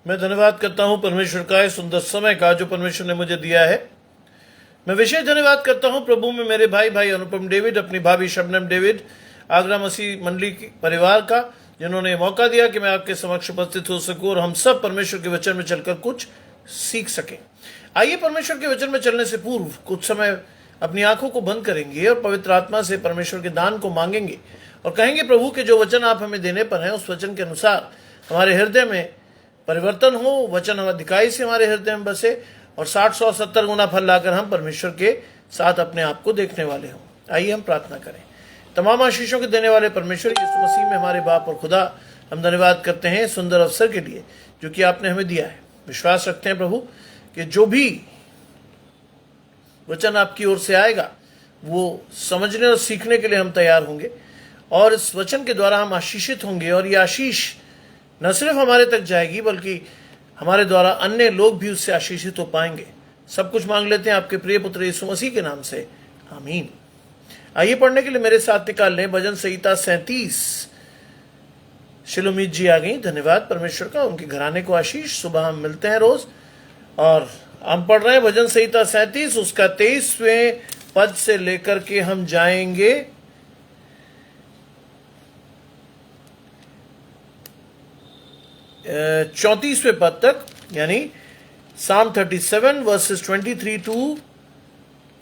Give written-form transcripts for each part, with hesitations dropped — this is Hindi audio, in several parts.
मैं धन्यवाद करता हूं परमेश्वर का इस सुंदर समय का जो परमेश्वर ने मुझे दिया है। मैं विशेष धन्यवाद करता हूं प्रभु में मेरे भाई अनुपम डेविड, अपनी भाभी शबनम डेविड, आगरा मसीह मंडली के परिवार का, जिन्होंने मौका दिया कि मैं आपके समक्ष उपस्थित हो सकूं और हम सब परमेश्वर के वचन में चलकर कुछ सीख सकें। आइए परमेश्वर के वचन में चलने से पूर्व कुछ समय अपनी आंखों को बंद करेंगे और पवित्र आत्मा से परमेश्वर के दान को मांगेंगे और कहेंगे, प्रभु के जो वचन आप हमें देने पर हैं उस वचन के अनुसार हमारे हृदय में परिवर्तन हो, वचन अधिकाई से हमारे हृदय में बसे और 60, 100, 70 गुना फल लाकर हम परमेश्वर के साथ अपने आप को देखने वाले हों। आइए हम प्रार्थना करें। तमाम आशीषों के देने वाले परमेश्वर यीशु मसीह में हमारे बाप और खुदा, हम धन्यवाद करते हैं सुंदर अवसर के लिए जो कि आपने हमें दिया है। विश्वास रखते हैं प्रभु कि जो भी वचन आपकी ओर से आएगा वो समझने और सीखने के लिए हम तैयार होंगे और इस वचन के द्वारा हम आशीषित होंगे और ये आशीष न सिर्फ हमारे तक जाएगी बल्कि हमारे द्वारा अन्य लोग भी उससे आशीषित हो पाएंगे। सब कुछ मांग लेते हैं आपके प्रिय पुत्र यीशु मसीह के नाम से, आमीन। आइए पढ़ने के लिए मेरे साथ निकाल लें भजन संहिता 37। शिलोमीत जी आ गई, धन्यवाद परमेश्वर का, उनके घराने को आशीष। सुबह हम मिलते हैं रोज और हम पढ़ रहे हैं भजन संहिता 37, उसका 23वें पद से लेकर के हम जाएंगे 34वें पद तक, यानी Psalm 37 वर्सेस 23 to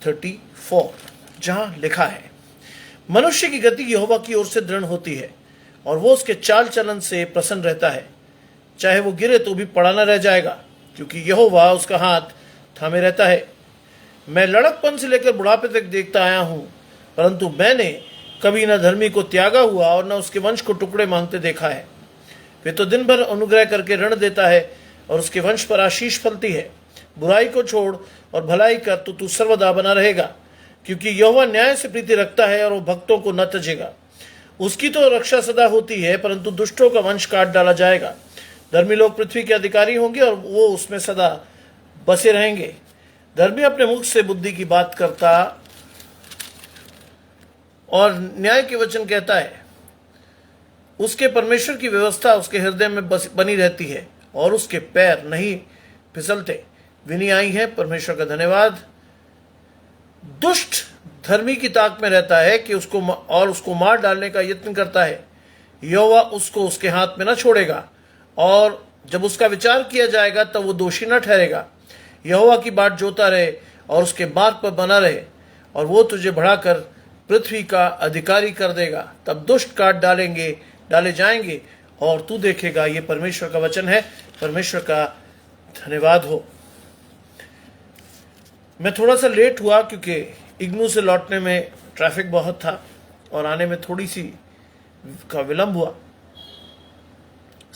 34, जहां लिखा है, मनुष्य की गति यहोवा की ओर से दृढ़ होती है और वो उसके चाल चलन से प्रसन्न रहता है। चाहे वो गिरे तो भी पड़ा न रह जाएगा, क्योंकि यहोवा उसका हाथ थामे रहता है। मैं लड़कपन से लेकर बुढ़ापे तक देखता आया हूं, परंतु मैंने कभी न धर्मी को त्यागा हुआ और न उसके वंश को टुकड़े मांगते देखा है। वे तो दिन भर अनुग्रह करके ऋण देता है और उसके वंश पर आशीष फलती है। बुराई को छोड़ और भलाई कर तो तू सर्वदा बना रहेगा, क्योंकि यहोवा न्याय से प्रीति रखता है और वो भक्तों को न तजेगा। उसकी तो रक्षा सदा होती है, परंतु दुष्टों का वंश काट डाला जाएगा। धर्मी लोग पृथ्वी के अधिकारी होंगे और वो उसमें सदा बसे रहेंगे। धर्मी अपने मुख से बुद्धि की बात करता और न्याय के वचन कहता है। उसके परमेश्वर की व्यवस्था उसके हृदय में बनी रहती है और उसके पैर नहीं फिसलते। विनी आई है, परमेश्वर का धन्यवाद। दुष्ट धर्मी की ताक में रहता है कि उसको मार डालने का यत्न करता है। यहोवा उसको उसके हाथ में न छोड़ेगा और जब उसका विचार किया जाएगा तब वो दोषी न ठहरेगा। यहोवा की बाट जोता रहे और उसके मार्ग पर बना रहे और वो तुझे बढ़ाकर पृथ्वी का अधिकारी कर देगा। तब दुष्ट काट डाले जाएंगे और तू देखेगा। ये परमेश्वर का वचन है। परमेश्वर का धन्यवाद हो। मैं थोड़ा सा लेट हुआ क्योंकि इग्नू से लौटने में ट्रैफिक बहुत था और आने में थोड़ी सी का विलंब हुआ।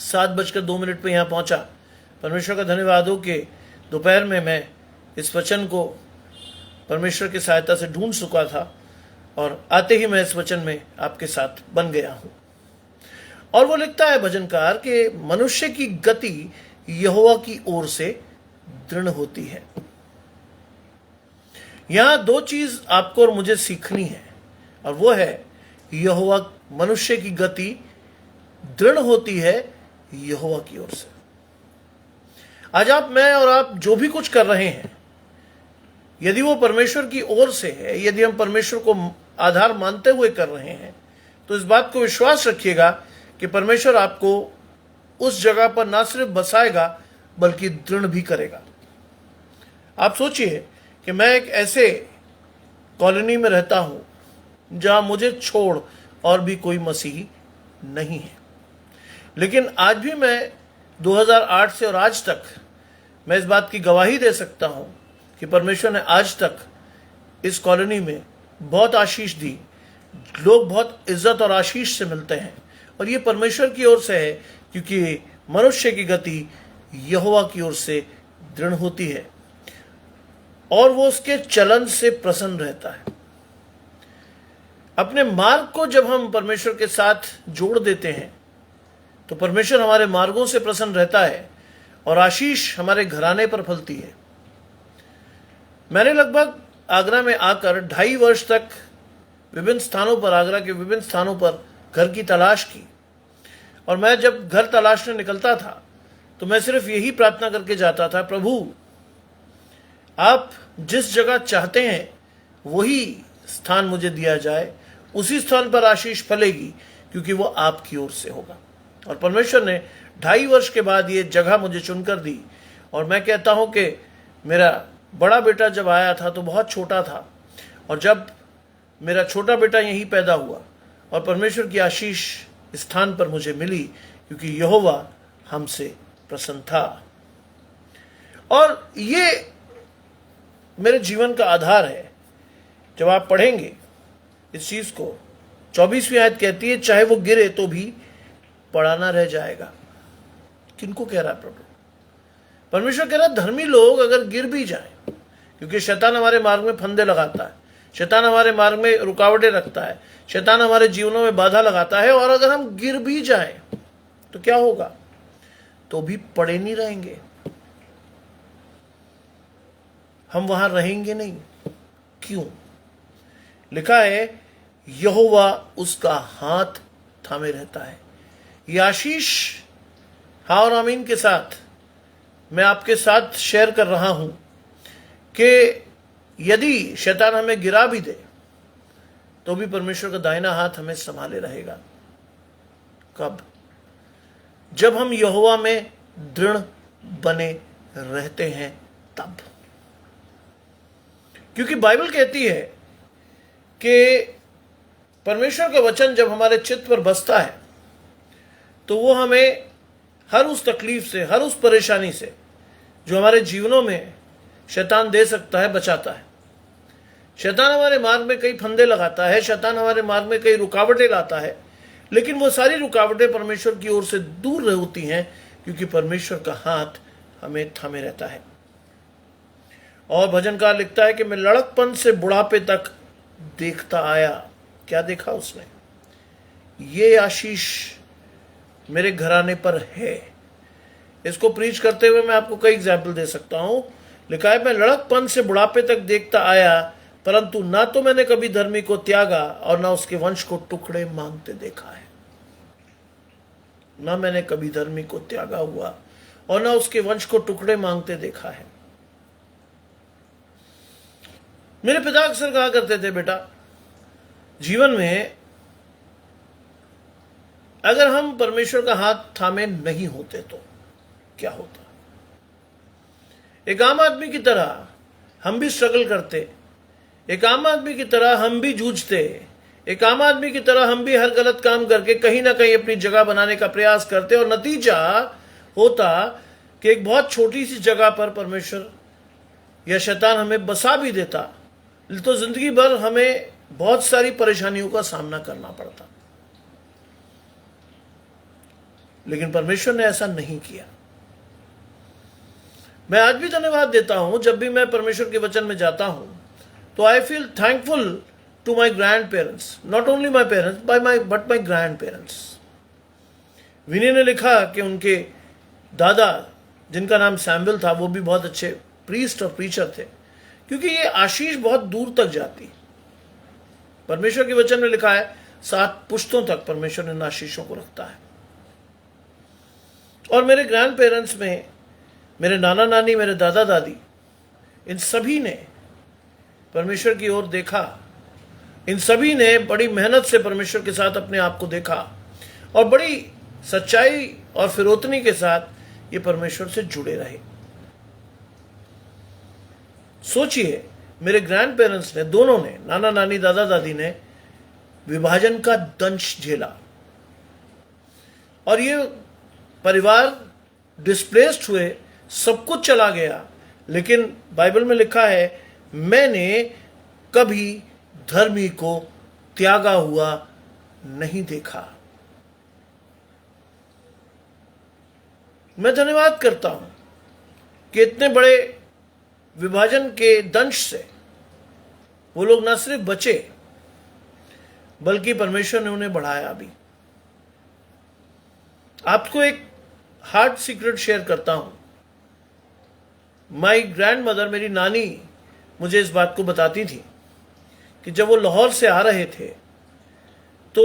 7:02 पे यहाँ पहुंचा। परमेश्वर का धन्यवाद हो कि दोपहर में मैं इस वचन को परमेश्वर की सहायता से ढूंढ चुका था और आते ही मैं इस वचन में आपके साथ बन गया हूं। और वो लिखता है भजनकार कि मनुष्य की गति यहोवा की ओर से दृढ़ होती है। यहां दो चीज आपको और मुझे सीखनी है और वो है यहोवा, मनुष्य की गति दृढ़ होती है यहोवा की ओर से। आज मैं और आप जो भी कुछ कर रहे हैं, यदि वो परमेश्वर की ओर से है, यदि हम परमेश्वर को आधार मानते हुए कर रहे हैं, तो इस बात को विश्वास रखिएगा कि परमेश्वर आपको उस जगह पर ना सिर्फ बसाएगा बल्कि दृढ़ भी करेगा। आप सोचिए कि मैं एक ऐसे कॉलोनी में रहता हूं जहां मुझे छोड़ और भी कोई मसीही नहीं है, लेकिन आज भी मैं 2008 से और आज तक मैं इस बात की गवाही दे सकता हूं कि परमेश्वर ने आज तक इस कॉलोनी में बहुत आशीष दी। लोग बहुत इज्जत और आशीष से मिलते हैं और ये परमेश्वर की ओर से है, क्योंकि मनुष्य की गति यहोवा की ओर से दृढ़ होती है और वो उसके चलन से प्रसन्न रहता है। अपने मार्ग को जब हम परमेश्वर के साथ जोड़ देते हैं तो परमेश्वर हमारे मार्गों से प्रसन्न रहता है और आशीष हमारे घराने पर फलती है। मैंने लगभग आगरा में आकर 2.5 वर्ष तक विभिन्न स्थानों पर, आगरा के विभिन्न स्थानों पर घर की तलाश की और मैं जब घर तलाशने निकलता था तो मैं सिर्फ यही प्रार्थना करके जाता था, प्रभु आप जिस जगह चाहते हैं वही स्थान मुझे दिया जाए, उसी स्थान पर आशीष फलेगी, क्योंकि वो आपकी ओर से होगा। और परमेश्वर ने 2.5 वर्ष के बाद ये जगह मुझे चुनकर दी। और मैं कहता हूं कि मेरा बड़ा बेटा जब आया था तो बहुत छोटा था, और जब मेरा छोटा बेटा यहीं पैदा हुआ और परमेश्वर की आशीष स्थान पर मुझे मिली, क्योंकि यहोवा हमसे प्रसन्न था। और ये मेरे जीवन का आधार है। जब आप पढ़ेंगे इस चीज को, 24वीं आयत कहती है, चाहे वो गिरे तो भी पड़ा ना रह जाएगा। किनको कह रहा है प्रभु? परमेश्वर कह रहा है धर्मी लोग अगर गिर भी जाएं, क्योंकि शैतान हमारे मार्ग में फंदे लगाता है, शैतान हमारे मार्ग में रुकावटें रखता है, शैतान हमारे जीवनों में बाधा लगाता है, और अगर हम गिर भी जाएं तो क्या होगा? तो भी पड़े नहीं रहेंगे, हम वहां रहेंगे नहीं। क्यों? लिखा है यहोवा उसका हाथ थामे रहता है। ये आशीष हाँ और आमीन के साथ मैं आपके साथ शेयर कर रहा हूं कि यदि शैतान हमें गिरा भी दे तो भी परमेश्वर का दाहिना हाथ हमें संभाले रहेगा। कब? जब हम यहोवा में दृढ़ बने रहते हैं तब। क्योंकि बाइबल कहती है कि परमेश्वर का वचन जब हमारे चित्त पर बसता है तो वो हमें हर उस तकलीफ से, हर उस परेशानी से जो हमारे जीवनों में शैतान दे सकता है, बचाता है। शैतान हमारे मार्ग में कई फंदे लगाता है, शैतान हमारे मार्ग में कई रुकावटें लाता है, लेकिन वो सारी रुकावटें परमेश्वर की ओर से दूर होती हैं, क्योंकि परमेश्वर का हाथ हमें थामे रहता है। और भजनकार लिखता है कि मैं लड़कपन से बुढ़ापे तक देखता आया। क्या देखा उसने? ये आशीष मेरे घराने पर है। इसको प्रीच करते हुए मैं आपको कई एग्जाम्पल दे सकता हूं। लिखा है मैं लड़कपन से बुढ़ापे तक देखता आया, परंतु ना तो मैंने कभी धर्मी को त्यागा और ना उसके वंश को टुकड़े मांगते देखा है। ना मैंने कभी धर्मी को त्यागा हुआ और ना उसके वंश को टुकड़े मांगते देखा है। मेरे पिता अक्सर कहा करते थे, बेटा जीवन में अगर हम परमेश्वर का हाथ थामे नहीं होते तो क्या होता? एक आम आदमी की तरह हम भी स्ट्रगल करते, एक आम आदमी की तरह हम भी जूझते, एक आम आदमी की तरह हम भी हर गलत काम करके कहीं ना कहीं अपनी जगह बनाने का प्रयास करते, और नतीजा होता कि एक बहुत छोटी सी जगह पर परमेश्वर या शैतान हमें बसा भी देता, तो जिंदगी भर हमें बहुत सारी परेशानियों का सामना करना पड़ता। लेकिन परमेश्वर ने ऐसा नहीं किया। मैं आज भी धन्यवाद देता हूं, जब भी मैं परमेश्वर के वचन में जाता हूं तो I feel thankful to my grand parents, not only my parents but my grand parents. Vini ने लिखा कि उनके दादा, जिनका नाम सैमुअल था, वो भी बहुत अच्छे प्रीस्ट और प्रीचर थे, क्योंकि ये आशीष बहुत दूर तक जाती। परमेश्वर के वचन में लिखा है 7 पुश्तों तक परमेश्वर इन आशीषों को रखता है। और मेरे ग्रैंड पेरेंट्स में मेरे नाना नानी, मेरे दादा दादी, इन सभी ने परमेश्वर की ओर देखा। इन सभी ने बड़ी मेहनत से परमेश्वर के साथ अपने आप को देखा और बड़ी सच्चाई और फिरौतनी के साथ ये परमेश्वर से जुड़े रहे। सोचिए, मेरे ग्रैंड पेरेंट्स ने, दोनों ने, नाना नानी दादा दादी ने विभाजन का दंश झेला और ये परिवार डिस्प्लेस्ड हुए, सब कुछ चला गया। लेकिन बाइबल में लिखा है मैंने कभी धर्मी को त्यागा हुआ नहीं देखा। मैं धन्यवाद करता हूं कि इतने बड़े विभाजन के दंश से वो लोग न सिर्फ बचे, बल्कि परमेश्वर ने उन्हें बढ़ाया भी। आपको एक हार्ट सीक्रेट शेयर करता हूं। माई ग्रैंड मदर, मेरी नानी, मुझे इस बात को बताती थी कि जब वो लाहौर से आ रहे थे तो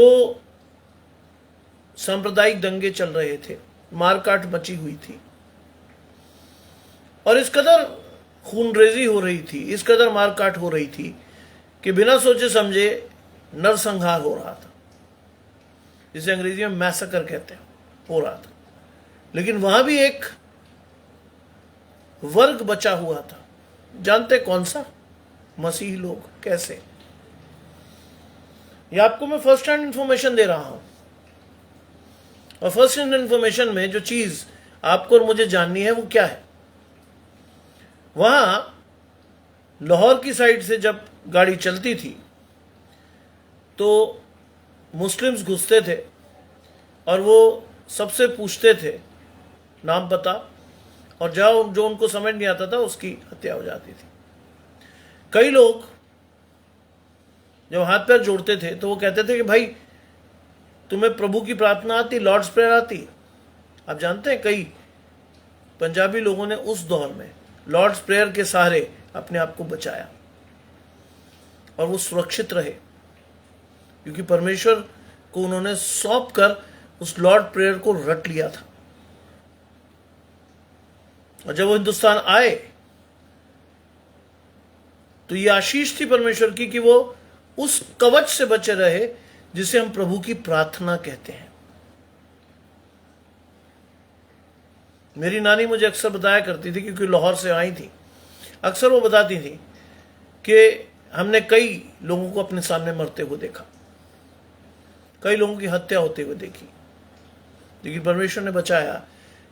सांप्रदायिक दंगे चल रहे थे, मारकाट मची हुई थी। और इस कदर खूनरेजी हो रही थी, इस कदर मारकाट हो रही थी कि बिना सोचे समझे नरसंहार हो रहा था, जिसे अंग्रेजी में मैसेकर कहते हैं, हो रहा था। लेकिन वहां भी एक वर्ग बचा हुआ था। जानते कौन सा? मसीही लोग। कैसे? ये आपको मैं फर्स्ट हैंड इंफॉर्मेशन दे रहा हूं, और फर्स्ट हैंड इंफॉर्मेशन में जो चीज आपको और मुझे जाननी है वो क्या है? वहां लाहौर की साइड से जब गाड़ी चलती थी तो मुस्लिम्स घुसते थे और वो सबसे पूछते थे नाम पता, और जो उनको समझ नहीं आता था उसकी हत्या हो जाती थी। कई लोग जब हाथ पैर जोड़ते थे तो वो कहते थे कि भाई तुम्हें प्रभु की प्रार्थना आती, लॉर्ड्स प्रेयर आती? आप जानते हैं कई पंजाबी लोगों ने उस दौर में लॉर्ड्स प्रेयर के सहारे अपने आप को बचाया और वो सुरक्षित रहे, क्योंकि परमेश्वर को उन्होंने सौंप कर उस लॉर्ड प्रेयर को रट लिया था। और जब वो हिंदुस्तान आए तो ये आशीष थी परमेश्वर की कि वो उस कवच से बचे रहे जिसे हम प्रभु की प्रार्थना कहते हैं। मेरी नानी मुझे अक्सर बताया करती थी, क्योंकि लाहौर से आई थी, अक्सर वो बताती थी कि हमने कई लोगों को अपने सामने मरते हुए देखा, कई लोगों की हत्या होते हुए देखी, लेकिन परमेश्वर ने बचाया,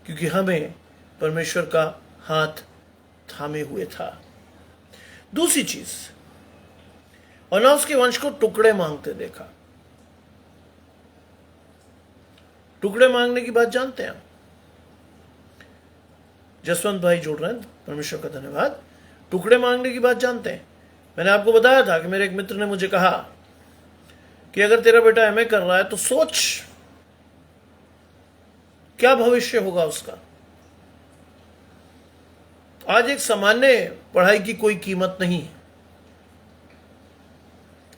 क्योंकि हमें परमेश्वर का हाथ थामे हुए था। दूसरी चीज, और ना उसके वंश को टुकड़े मांगते देखा। टुकड़े मांगने की बात जानते हैं? जसवंत भाई जोड़ रहे हैं, परमेश्वर का धन्यवाद। टुकड़े मांगने की बात जानते हैं? मैंने आपको बताया था कि मेरे एक मित्र ने मुझे कहा कि अगर तेरा बेटा एमए कर रहा है तो सोच क्या भविष्य होगा उसका। आज एक सामान्य पढ़ाई की कोई कीमत नहीं है,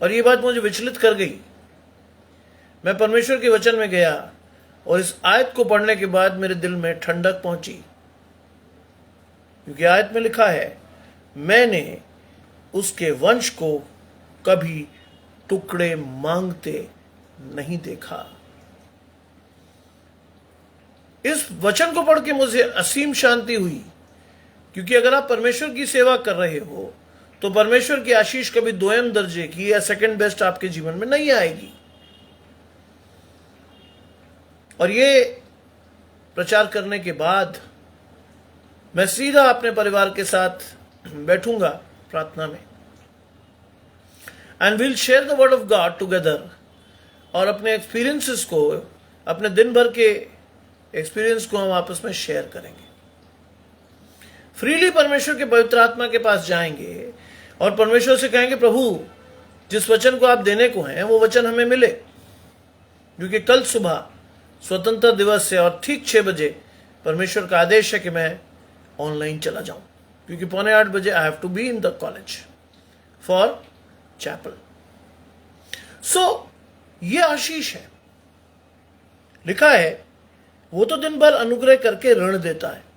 और ये बात मुझे विचलित कर गई। मैं परमेश्वर के वचन में गया और इस आयत को पढ़ने के बाद मेरे दिल में ठंडक पहुंची, क्योंकि आयत में लिखा है, मैंने उसके वंश को कभी टुकड़े मांगते नहीं देखा। इस वचन को पढ़ के मुझे असीम शांति हुई, क्योंकि अगर आप परमेश्वर की सेवा कर रहे हो तो परमेश्वर की आशीष कभी दोयम दर्जे की या सेकंड बेस्ट आपके जीवन में नहीं आएगी। और ये प्रचार करने के बाद मैं सीधा अपने परिवार के साथ बैठूंगा प्रार्थना में, and will share the word of God together, और अपने एक्सपीरियंसेस को, अपने दिन भर के एक्सपीरियंस को हम आपस में शेयर करेंगे। फ्रीली परमेश्वर के पवित्र आत्मा के पास जाएंगे और परमेश्वर से कहेंगे, प्रभु जिस वचन को आप देने को हैं वो वचन हमें मिले, क्योंकि कल सुबह स्वतंत्रता दिवस है और ठीक 6 बजे परमेश्वर का आदेश है कि मैं ऑनलाइन चला जाऊं, क्योंकि 7:45 बजे I have to be in the college for chapel. So ये आशीष है। लिखा है, वो तो दिन भर अनुग्रह करके ऋण देता है।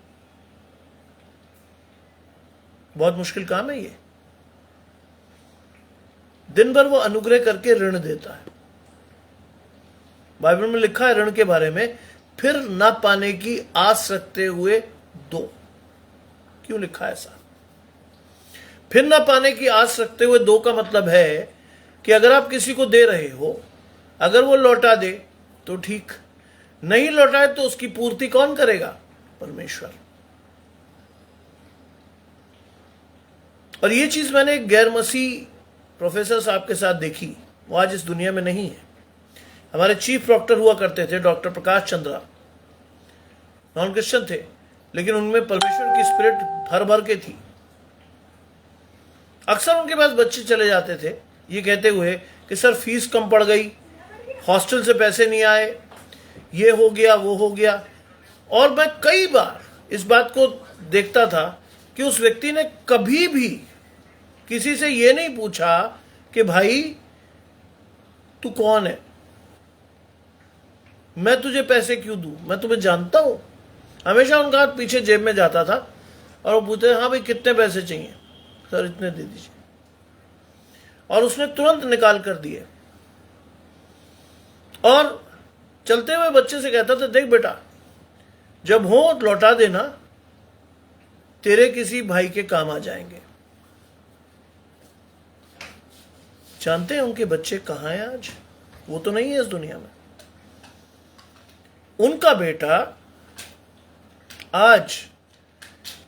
बहुत मुश्किल काम है ये। दिन भर वो अनुग्रह करके ऋण देता है। बाइबल में लिखा है ऋण के बारे में, फिर ना पाने की आस रखते हुए दो। क्यों लिखा है ऐसा? फिर ना पाने की आस रखते हुए दो का मतलब है कि अगर आप किसी को दे रहे हो, अगर वो लौटा दे तो ठीक, नहीं लौटाए तो उसकी पूर्ति कौन करेगा? परमेश्वर। और ये चीज मैंने एक गैर मसीह प्रोफेसर साहब के साथ देखी, वो आज इस दुनिया में नहीं है। हमारे चीफ डॉक्टर हुआ करते थे, doctor Prakash Chandra, non Christian थे, लेकिन उनमें परमेश्वर की स्पिरिट भर भर के थी। अक्सर उनके पास बच्चे चले जाते थे ये कहते हुए कि सर फीस कम पड़ गई, हॉस्टल से पैसे नहीं आए, ये हो गया वो हो गया। और मैं कई बार इस बात को देखता था कि उस व्यक्ति ने कभी भी किसी से ये नहीं पूछा कि भाई तू कौन है, मैं तुझे पैसे क्यों दूं, मैं तुम्हें जानता हूं। हमेशा उनका हाथ पीछे जेब में जाता था और वो पूछते हैं हाँ भाई कितने पैसे चाहिए, सर इतने दे दीजिए, और उसने तुरंत निकाल कर दिए। और चलते हुए बच्चे से कहता था देख बेटा, जब हो लौटा देना, तेरे किसी भाई के काम आ जाएंगे। जानते हैं उनके बच्चे कहां हैं आज? वो तो नहीं है इस दुनिया में। उनका बेटा आज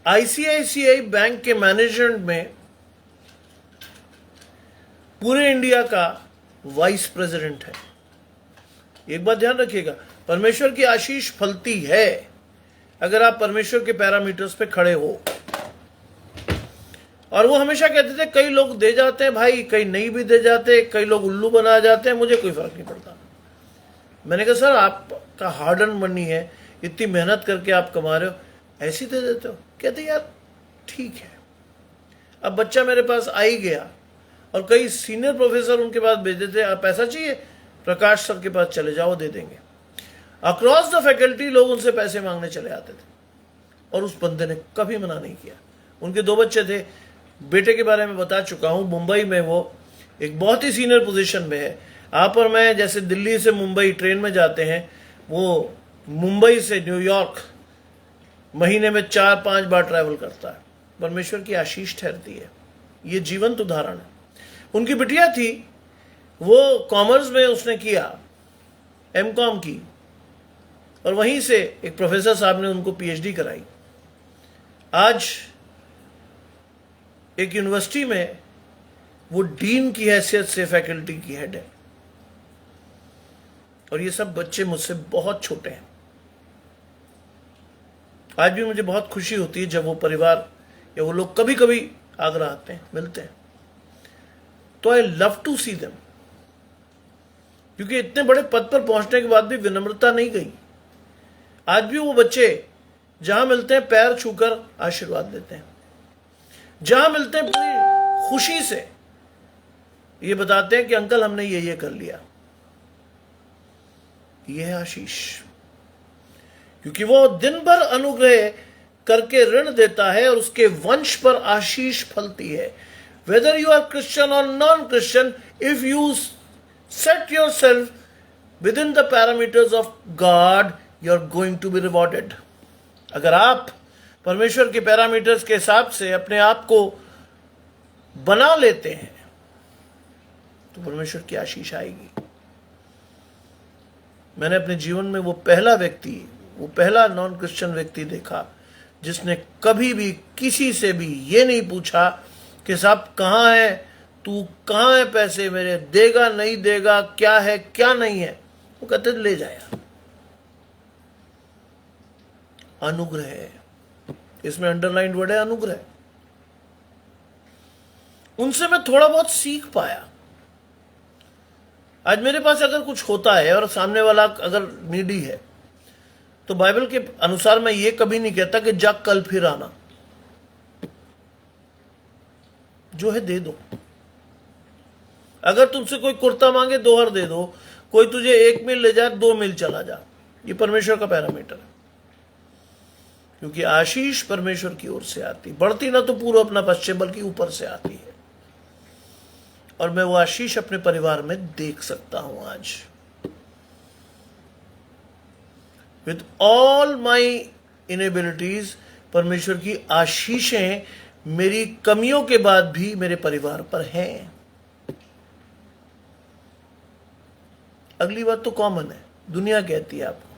आईसीआईसीआई बैंक के मैनेजमेंट में पूरे इंडिया का वाइस प्रेसिडेंट है। एक बात ध्यान रखिएगा, परमेश्वर की आशीष फलती है अगर आप परमेश्वर के पैरामीटर्स पे खड़े हो। और वो हमेशा कहते थे कई लोग दे जाते हैं भाई, कई नहीं भी दे जाते, कई लोग उल्लू बना जाते हैं, मुझे कोई फर्क नहीं पड़ता। मैंने कहा सर आपका हार्ड अर्न मनी है, इतनी मेहनत करके आप कमा रहे हो, ऐसी दे देते हो? कहते यार ठीक है। अब बच्चा मेरे पास आ ही गया और कई सीनियर प्रोफेसर उनके पास भेज देते, आप पैसा चाहिए प्रकाश सर के पास चले जाओ, दे देंगे। अक्रॉस द फैकल्टी लोग उनसे पैसे मांगने चले आते थे और उस बंदे ने कभी मना नहीं किया। उनके 2 बच्चे थे, बेटे के बारे में बता चुका हूं, मुंबई में वो एक बहुत ही सीनियर पोजीशन में है। आप और मैं जैसे दिल्ली से मुंबई ट्रेन में जाते हैं, वो मुंबई से न्यूयॉर्क महीने में 4-5 बार ट्रैवल करता है। परमेश्वर की आशीष ठहरती है, ये जीवंत उदाहरण है। उनकी बिटिया थी, वो कॉमर्स में उसने किया, एमकॉम की, और वहीं से एक प्रोफेसर साहब ने उनको पीएचडी कराई। आज एक यूनिवर्सिटी में वो डीन की हैसियत से फैकल्टी की हेड है। और ये सब बच्चे मुझसे बहुत छोटे हैं। आज भी मुझे बहुत खुशी होती है जब वो परिवार या वो लोग कभी कभी आगरा आते हैं, मिलते हैं, तो I love to see them. क्योंकि इतने बड़े पद पर पहुंचने के बाद भी विनम्रता नहीं गई। आज भी वो बच्चे जहां मिलते हैं पैर छूकर आशीर्वाद देते हैं, जहां मिलते हैं पूरी खुशी से ये बताते हैं कि अंकल हमने ये कर लिया। ये है आशीष, क्योंकि वो दिन भर अनुग्रह करके ऋण देता है और उसके वंश पर आशीष फलती है। वेदर यू आर क्रिश्चियन और non Christian, if you set yourself within the parameters of God, you are going to be rewarded. अगर आप परमेश्वर के पैरामीटर्स के हिसाब से अपने आप को बना लेते हैं तो परमेश्वर की आशीष आएगी। मैंने अपने जीवन में वो पहला नॉन क्रिश्चियन व्यक्ति देखा जिसने कभी भी किसी से भी ये नहीं पूछा कि साहब कहाँ है तू, कहाँ है पैसे मेरे, देगा नहीं देगा, क्या है क्या नहीं है। वो कहते ले जाया। अनुग्रह है, इसमें अंडरलाइंड वर्ड है अनुग्रह। उनसे मैं थोड़ा बहुत सीख पाया। आज मेरे पास अगर कुछ होता है और सामने वाला अगर नीडी है तो बाइबल के अनुसार मैं ये कभी नहीं कहता कि जा कल फिर आना, जो है दे दो। अगर तुमसे कोई कुर्ता मांगे 2 हर दे दो, कोई तुझे 1 मील ले जाए 2 मील चला जा। ये परमेश्वर का पैरामीटर है, क्योंकि आशीष परमेश्वर की ओर से आती, बढ़ती ना तो पूर्व अपना पश्चिम बल्कि ऊपर से आती है। और मैं वो आशीष अपने परिवार में देख सकता हूं आज। विद ऑल माई इनेबिलिटीज, परमेश्वर की आशीषें मेरी कमियों के बाद भी मेरे परिवार पर हैं। अगली बात तो कॉमन है, दुनिया कहती है आपको,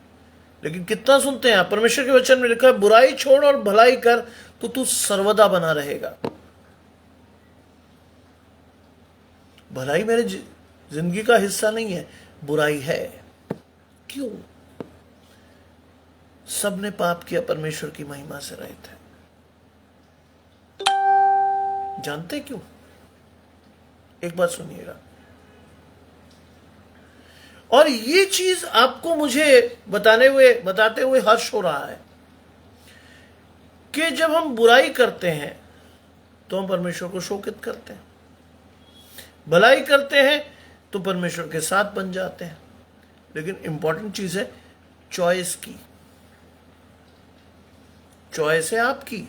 लेकिन कितना सुनते हैं आप? परमेश्वर के वचन में लिखा है बुराई छोड़ और भलाई कर तो तू सर्वदा बना रहेगा। भलाई मेरे जिंदगी का हिस्सा नहीं है, बुराई है। क्यों? सबने पाप किया, परमेश्वर की महिमा से रहित है। जानते क्यों? एक बात सुनिएगा, और ये चीज आपको मुझे बताते हुए हर्ष हो रहा है कि जब हम बुराई करते हैं तो हम परमेश्वर को शोकित करते हैं, भलाई करते हैं तो परमेश्वर के साथ बन जाते हैं। लेकिन इंपॉर्टेंट चीज है चॉइस की। चॉइस है आपकी,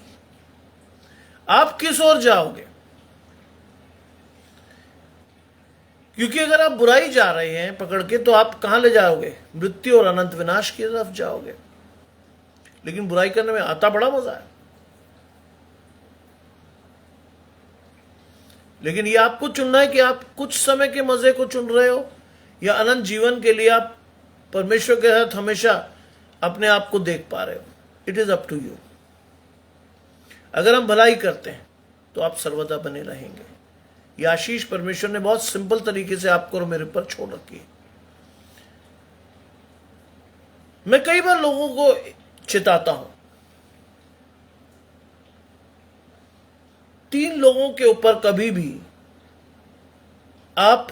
आप किस ओर जाओगे? क्योंकि अगर आप बुराई जा रहे हैं पकड़ के, तो आप कहां ले जाओगे? मृत्यु और अनंत विनाश की तरफ जाओगे। लेकिन बुराई करने में आता बड़ा मजा है। लेकिन ये आपको चुनना है कि आप कुछ समय के मजे को चुन रहे हो या अनंत जीवन के लिए आप परमेश्वर के साथ हमेशा अपने आप को देख पा रहे हो। It is up to you. अगर हम भलाई करते हैं तो आप सर्वदा बने रहेंगे। ये आशीष परमेश्वर ने बहुत सिंपल तरीके से आपको और मेरे पर छोड़ रखी है। मैं कई बार लोगों को चिताता हूं, 3 लोगों के ऊपर कभी भी आप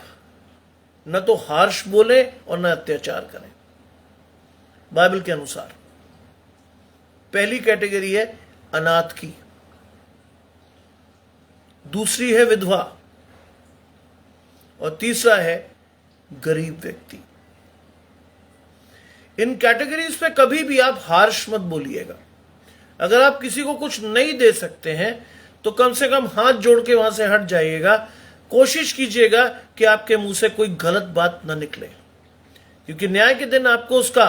न तो हार्श बोले और न अत्याचार करें। बाइबल के अनुसार पहली कैटेगरी है अनाथ की, दूसरी है विधवा, और तीसरा है गरीब व्यक्ति। इन कैटेगरीज पे कभी भी आप हार्श मत बोलिएगा। अगर आप किसी को कुछ नहीं दे सकते हैं तो कम से कम हाथ जोड़ के वहां से हट जाइएगा। कोशिश कीजिएगा कि आपके मुंह से कोई गलत बात ना निकले, क्योंकि न्याय के दिन आपको उसका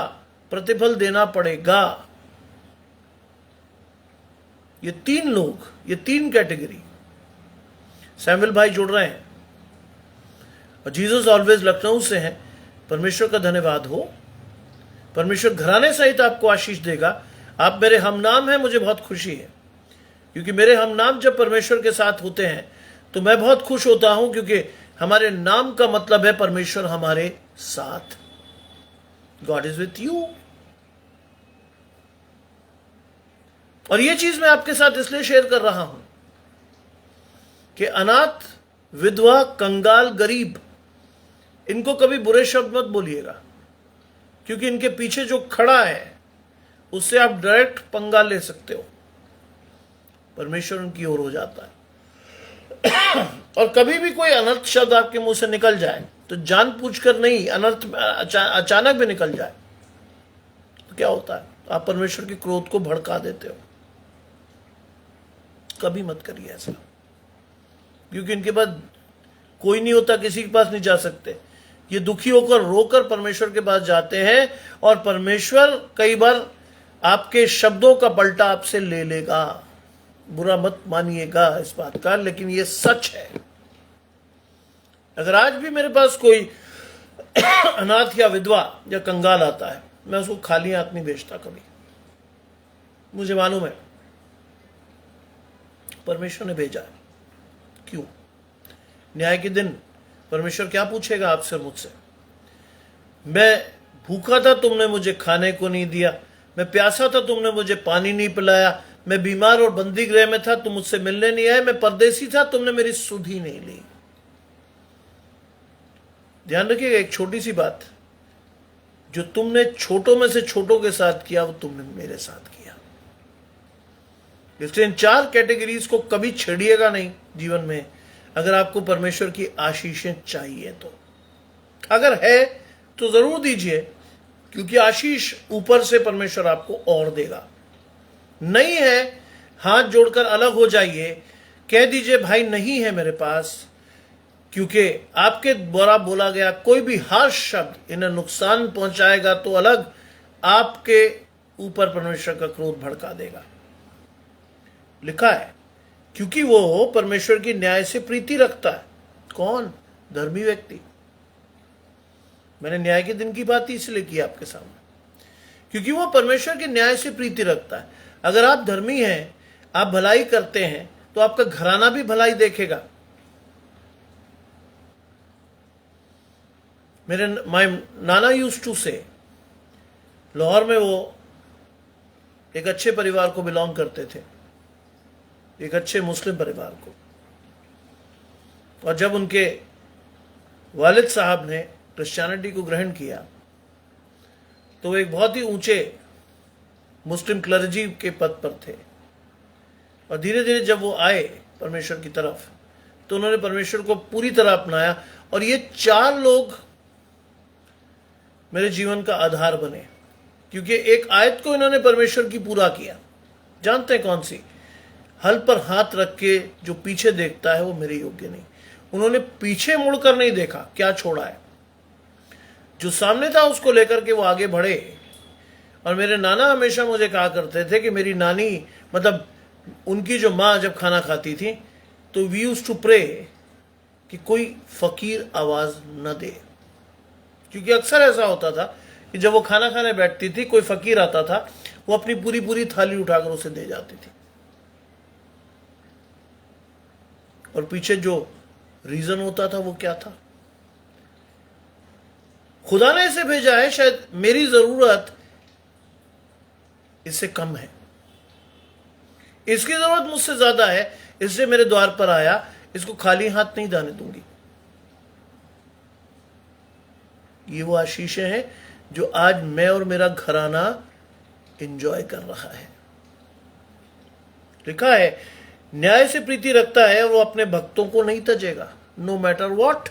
प्रतिफल देना पड़ेगा। ये 3 लोग, ये 3 कैटेगरी सैमुअल भाई जोड़ रहे हैं, और जीसस ऑलवेज लखनऊ से हैं। परमेश्वर का धन्यवाद हो। परमेश्वर घराने सहित आपको आशीष देगा। आप मेरे हम नाम हैं, मुझे बहुत खुशी है, क्योंकि मेरे हम नाम जब परमेश्वर के साथ होते हैं तो मैं बहुत खुश होता हूं, क्योंकि हमारे नाम का मतलब है परमेश्वर हमारे साथ। God is with you. और यह चीज मैं आपके साथ इसलिए शेयर कर रहा हूं कि अनाथ, विधवा, कंगाल, गरीब, इनको कभी बुरे शब्द मत बोलिएगा, क्योंकि इनके पीछे जो खड़ा है उससे आप डायरेक्ट पंगा ले सकते हो। परमेश्वर उनकी ओर हो जाता है। और कभी भी कोई अनर्थ शब्द आपके मुंह से निकल जाए तो जानबूझकर नहीं, अनर्थ अचानक भी निकल जाए तो क्या होता है? आप परमेश्वर के क्रोध को भड़का देते हो। कभी मत करिए ऐसा, क्योंकि इनके पास कोई नहीं होता, किसी के पास नहीं जा सकते। ये दुखी होकर रोकर परमेश्वर के पास जाते हैं, और परमेश्वर कई बार आपके शब्दों का पलटा आपसे ले लेगा। बुरा मत मानिएगा इस बात का, लेकिन ये सच है। अगर आज भी मेरे पास कोई अनाथ या विधवा या कंगाल आता है, मैं उसको खाली हाथ नहीं भेजता कभी। मुझे मालूम है परमेश्वर ने भेजा है। क्यों? न्याय के दिन परमेश्वर क्या पूछेगा आपसे और मुझसे? मैं भूखा था, तुमने मुझे खाने को नहीं दिया। मैं प्यासा था, तुमने मुझे पानी नहीं पिलाया। मैं बीमार और बंदी गृह में था, तुम मुझसे मिलने नहीं आए। मैं परदेसी था, तुमने मेरी सुध ही नहीं ली। ध्यान रखिएगा, एक छोटी सी बात, जो तुमने छोटों में से छोटों के साथ किया वो तुमने मेरे साथ किया। इसलिए इन 4 कैटेगरीज को कभी छेड़िएगा नहीं जीवन में, अगर आपको परमेश्वर की आशीषें चाहिए तो। अगर है तो जरूर दीजिए, क्योंकि आशीष ऊपर से परमेश्वर आपको और देगा। नहीं है, हाथ जोड़कर अलग हो जाइए, कह दीजिए भाई नहीं है मेरे पास, क्योंकि आपके द्वारा बोला गया कोई भी हार्श शब्द इन्हें नुकसान पहुंचाएगा तो अलग आपके ऊपर परमेश्वर का क्रोध भड़का देगा। लिखा है, क्योंकि वो परमेश्वर की न्याय से प्रीति रखता है। कौन? धर्मी व्यक्ति। मैंने न्याय के दिन की बात इसलिए की आपके सामने, क्योंकि वो परमेश्वर के न्याय से प्रीति रखता है। अगर आप धर्मी हैं, आप भलाई करते हैं, तो आपका घराना भी भलाई देखेगा। मेरे माय नाना यूज्ड टू से, लाहौर में वो एक अच्छे परिवार को बिलोंग करते थे, एक अच्छे मुस्लिम परिवार को। और जब उनके वालिद साहब ने क्रिश्चियनिटी को ग्रहण किया तो वो एक बहुत ही ऊंचे मुस्लिम क्लर्जी के पद पर थे। और धीरे धीरे जब वो आए परमेश्वर की तरफ, तो उन्होंने परमेश्वर को पूरी तरह अपनाया। और ये 4 लोग मेरे जीवन का आधार बने, क्योंकि एक आयत को इन्होंने परमेश्वर की पूरा किया। जानते हैं कौन सी? हल पर हाथ रख के जो पीछे देखता है वो मेरे योग्य नहीं। उन्होंने पीछे मुड़कर नहीं देखा क्या छोड़ा है, जो सामने था उसको लेकर के वो आगे बढ़े। और मेरे नाना हमेशा मुझे कहा करते थे कि मेरी नानी, मतलब उनकी जो माँ जब खाना खाती थी तो वी यूज्ड टू प्रे कि कोई फकीर आवाज न दे, क्योंकि अक्सर ऐसा होता था कि जब वो खाना खाने बैठती थी कोई फकीर आता था, वो अपनी पूरी पूरी थाली उठाकर उसे दे जाती थी। और पीछे जो रीजन होता था वो क्या था? खुदा ने इसे भेजा है, शायद मेरी जरूरत इससे कम है, इसकी जरूरत मुझसे ज्यादा है, इसलिए मेरे द्वार पर आया, इसको खाली हाथ नहीं जाने दूंगी। ये वो आशीषें हैं जो आज मैं और मेरा घराना एंजॉय कर रहा है। लिखा है, न्याय से प्रीति रखता है, वो अपने भक्तों को नहीं तजेगा, नो मैटर व्हाट।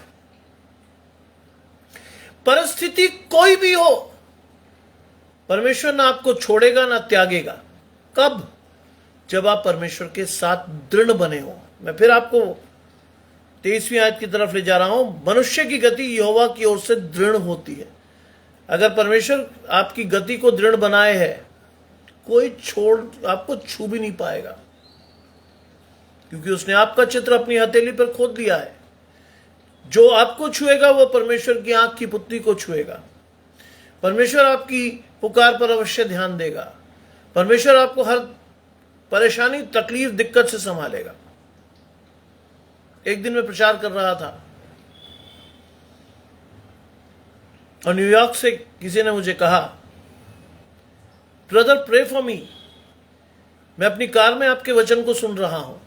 परिस्थिति कोई भी हो, परमेश्वर ना आपको छोड़ेगा ना त्यागेगा। कब? जब आप परमेश्वर के साथ दृढ़ बने हो। मैं फिर आपको 23वीं आयत की तरफ ले जा रहा हूं। मनुष्य की गति यहोवा की ओर से दृढ़ होती है। अगर परमेश्वर आपकी गति को दृढ़ बनाए है, कोई छोड़ आपको छू भी नहीं पाएगा, क्योंकि उसने आपका चित्र अपनी हथेली पर खोद दिया है। जो आपको छुएगा वो परमेश्वर की आंख की पुतली को छुएगा। परमेश्वर आपकी पुकार पर अवश्य ध्यान देगा। परमेश्वर आपको हर परेशानी, तकलीफ, दिक्कत से संभालेगा। एक दिन मैं प्रचार कर रहा था और न्यूयॉर्क से किसी ने मुझे कहा, ब्रदर प्रे फॉर मी। मैं अपनी कार में आपके वचन को सुन रहा हूं।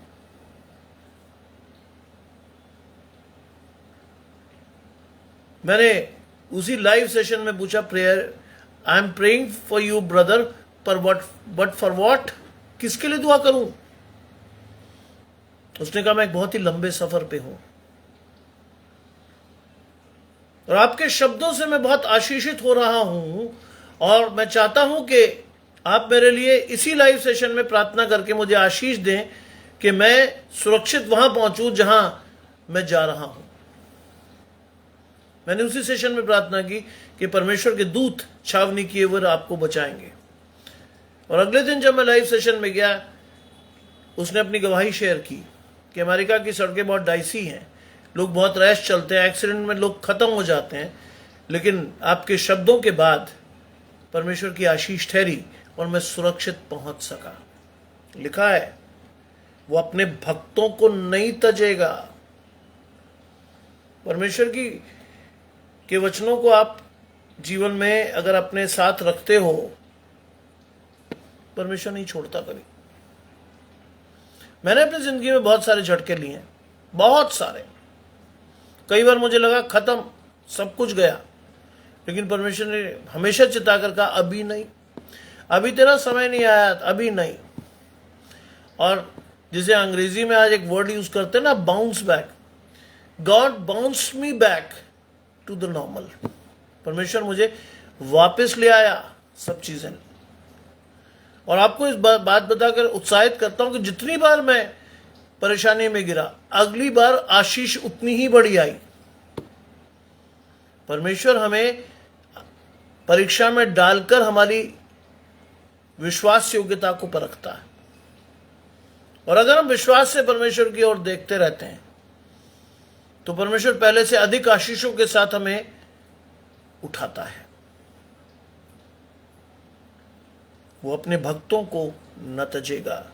मैंने उसी लाइव सेशन में पूछा, prayer, I am praying for you brother, पर बट फॉर व्हाट? किसके लिए दुआ करूं? उसने कहा, मैं एक बहुत ही लंबे सफर पे हूं और आपके शब्दों से मैं बहुत आशीषित हो रहा हूं, और मैं चाहता हूं कि आप मेरे लिए इसी लाइव सेशन में प्रार्थना करके मुझे आशीष दें कि मैं सुरक्षित वहां पहुंचूं जहां मैं जा रहा हूं। मैंने उसी सेशन में प्रार्थना की कि परमेश्वर के दूत छावनी किए हुए आपको बचाएंगे। और अगले दिन जब मैं लाइव सेशन में गया, उसने अपनी गवाही शेयर की कि अमेरिका की सड़कें बहुत डाइसी हैं, लोग बहुत रैश चलते हैं, एक्सीडेंट में लोग खत्म हो जाते हैं, लेकिन आपके शब्दों के बाद परमेश्वर की आशीष ठहरी और मैं सुरक्षित पहुंच सका। लिखा है, वो अपने भक्तों को नहीं तजेगा। परमेश्वर के वचनों को आप जीवन में अगर अपने साथ रखते हो, परमेश्वर नहीं छोड़ता कभी। मैंने अपनी जिंदगी में बहुत सारे झटके लिए हैं, बहुत सारे। कई बार मुझे लगा खत्म, सब कुछ गया, लेकिन परमेश्वर ने हमेशा चिताकर कहा, अभी नहीं, अभी तेरा समय नहीं आया, अभी नहीं। और जिसे अंग्रेजी में आज एक वर्ड यूज करते हैं ना, bounce back, God bounce me back to the normal. परमेश्वर मुझे वापस ले आया सब चीजें। और आपको इस बात बताकर उत्साहित करता हूं कि जितनी बार मैं परेशानी में गिरा, अगली बार आशीष उतनी ही बड़ी आई। परमेश्वर हमें परीक्षा में डालकर हमारी विश्वास योग्यता को परखता है, और अगर हम विश्वास से परमेश्वर की ओर देखते रहते हैं तो परमेश्वर पहले से अधिक आशीषों के साथ हमें उठाता है। वो अपने भक्तों को न तजेगा।